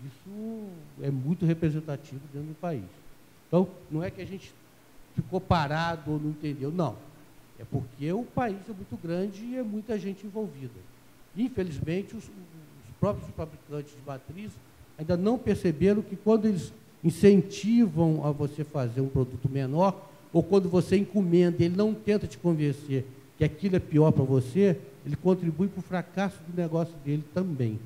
Isso é muito representativo dentro do país. Então, não é que a gente ficou parado ou não entendeu, não. É porque o país é muito grande e é muita gente envolvida. Infelizmente, os próprios fabricantes de matriz ainda não perceberam que quando eles incentivam a você fazer um produto menor, ou quando você encomenda, ele não tenta te convencer que aquilo é pior para você, ele contribui para o fracasso do negócio dele também.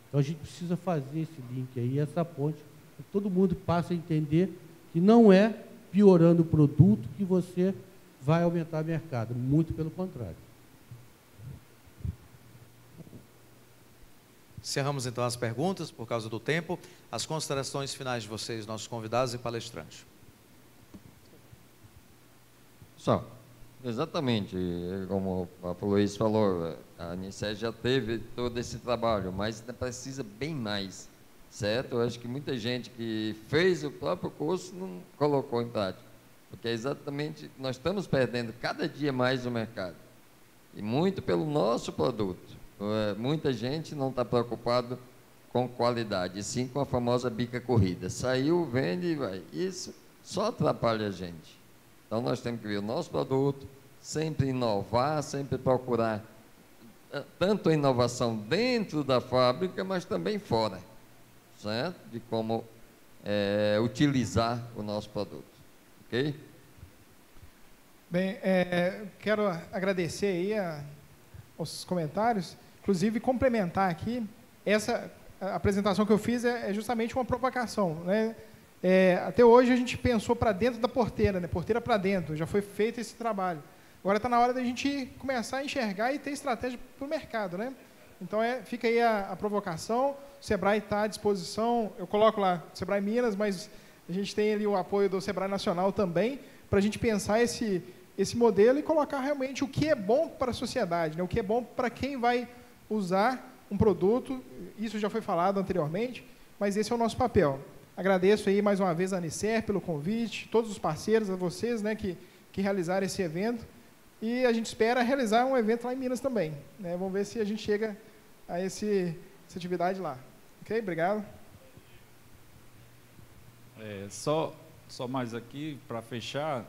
Então, a gente precisa fazer esse link aí, essa ponte, para que todo mundo passe a entender que não é piorando o produto que você vai aumentar o mercado, muito pelo contrário. Encerramos então as perguntas por causa do tempo. As considerações finais de vocês, nossos convidados e palestrantes. Só, exatamente, como o Papo Luiz falou, a Anicer já teve todo esse trabalho, mas ainda precisa bem mais, certo? Eu acho que muita gente que fez o próprio curso não colocou em prática, porque é exatamente, nós estamos perdendo cada dia mais o mercado, e muito pelo nosso produto. Muita gente não está preocupado com qualidade, sim com a famosa bica corrida. Saiu, vende e vai. Isso só atrapalha a gente. Então, nós temos que ver o nosso produto, sempre inovar, sempre procurar tanto a inovação dentro da fábrica, mas também fora, certo? De como utilizar o nosso produto. Ok? Bem, quero agradecer aí aos comentários, inclusive complementar aqui, essa apresentação que eu fiz é justamente uma provocação, né? Até hoje a gente pensou para dentro da porteira, né? Porteira para dentro, já foi feito esse trabalho. Agora está na hora da gente começar a enxergar e ter estratégia para o mercado, né? Então, fica aí a provocação, o Sebrae está à disposição, eu coloco lá Sebrae Minas, mas a gente tem ali o apoio do Sebrae Nacional também, para a gente pensar esse modelo e colocar realmente o que é bom para a sociedade, né? O que é bom para quem vai usar um produto, isso já foi falado anteriormente, mas esse é o nosso papel. Agradeço aí mais uma vez a Anicer pelo convite, todos os parceiros, a vocês, né, que realizaram esse evento, e a gente espera realizar um evento lá em Minas também, né? Vamos ver se a gente chega a essa atividade lá. Ok? Obrigado. Só mais aqui, para fechar,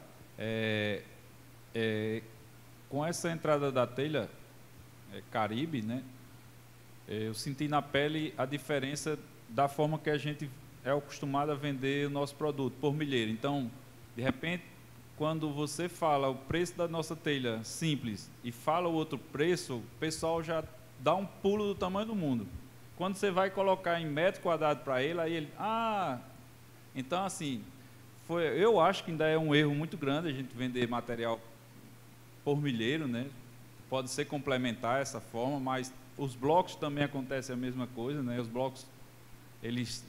com essa entrada da telha Caribe, né, eu senti na pele a diferença da forma que a gente é acostumado a vender o nosso produto por milheiro. Então, de repente, quando você fala o preço da nossa telha simples e fala o outro preço, o pessoal já dá um pulo do tamanho do mundo. Quando você vai colocar em metro quadrado para ele, aí ele... Então, assim, eu acho que ainda é um erro muito grande a gente vender material por milheiro, né? Pode ser complementar essa forma, mas os blocos também acontece a mesma coisa, né? Os blocos,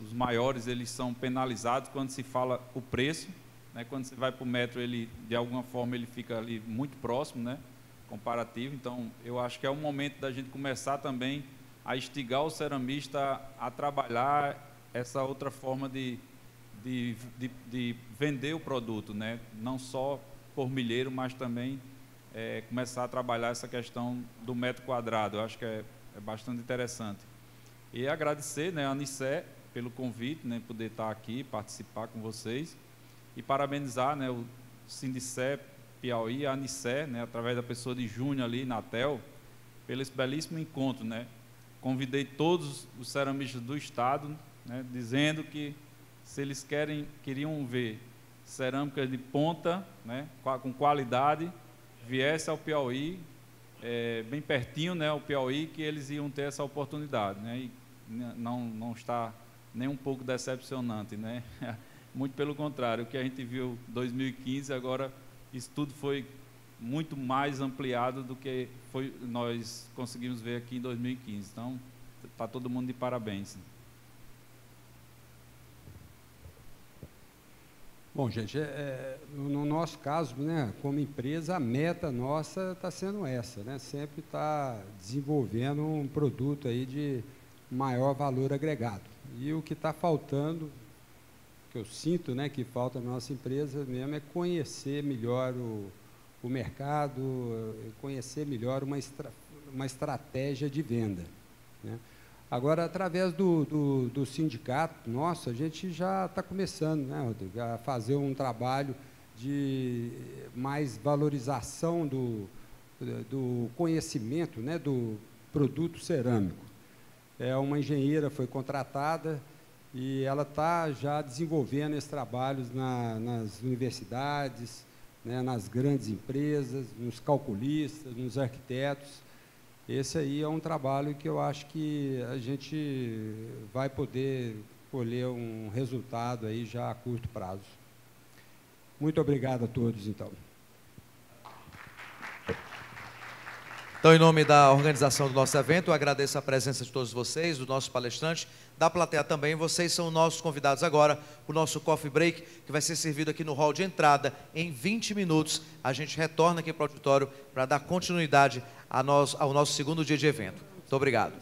os maiores, eles são penalizados quando se fala o preço, né? Quando você vai para o metro, ele, de alguma forma, ele fica ali muito próximo, né? Comparativo. Então, eu acho que é o momento da gente começar também a instigar o ceramista a trabalhar essa outra forma de vender o produto, né? Não só por milheiro, mas também começar a trabalhar essa questão do metro quadrado. Eu acho que é bastante interessante. E agradecer, né, a Anicer pelo convite, né, poder estar aqui, participar com vocês, e parabenizar, né, o Sindicer Piauí, a Anicer, né, através da pessoa de Júnior ali, Natel, pelo esse belíssimo encontro, né. Convidei todos os ceramistas do estado, né, dizendo que se eles queriam ver cerâmica de ponta, né, com qualidade, viesse ao Piauí, bem pertinho, né, ao Piauí, que eles iam ter essa oportunidade, né, e não está nem um pouco decepcionante, né, muito pelo contrário, o que a gente viu em 2015, agora isso tudo foi muito mais ampliado do que nós conseguimos ver aqui em 2015, então Está todo mundo de parabéns. Bom, gente, no nosso caso, né, como empresa, a meta nossa está sendo essa, né, sempre está desenvolvendo um produto aí de maior valor agregado. E o que está faltando, que eu sinto, né, que falta na nossa empresa mesmo, é conhecer melhor o mercado, conhecer melhor uma estratégia de venda, né. Agora, através do sindicato nosso, a gente já está começando, né, Rodrigo, a fazer um trabalho de mais valorização do conhecimento, né, do produto cerâmico. Uma engenheira foi contratada e ela está já desenvolvendo esses trabalhos nas universidades, né, nas grandes empresas, nos calculistas, nos arquitetos. Esse aí é um trabalho que eu acho que a gente vai poder colher um resultado aí já a curto prazo. Muito obrigado a todos, então. Então, em nome da organização do nosso evento, eu agradeço a presença de todos vocês, do nosso palestrante, da plateia também. Vocês são nossos convidados agora para o nosso coffee break, que vai ser servido aqui no hall de entrada em 20 minutos. A gente retorna aqui para o auditório para dar continuidade ao nosso segundo dia de evento. Muito obrigado.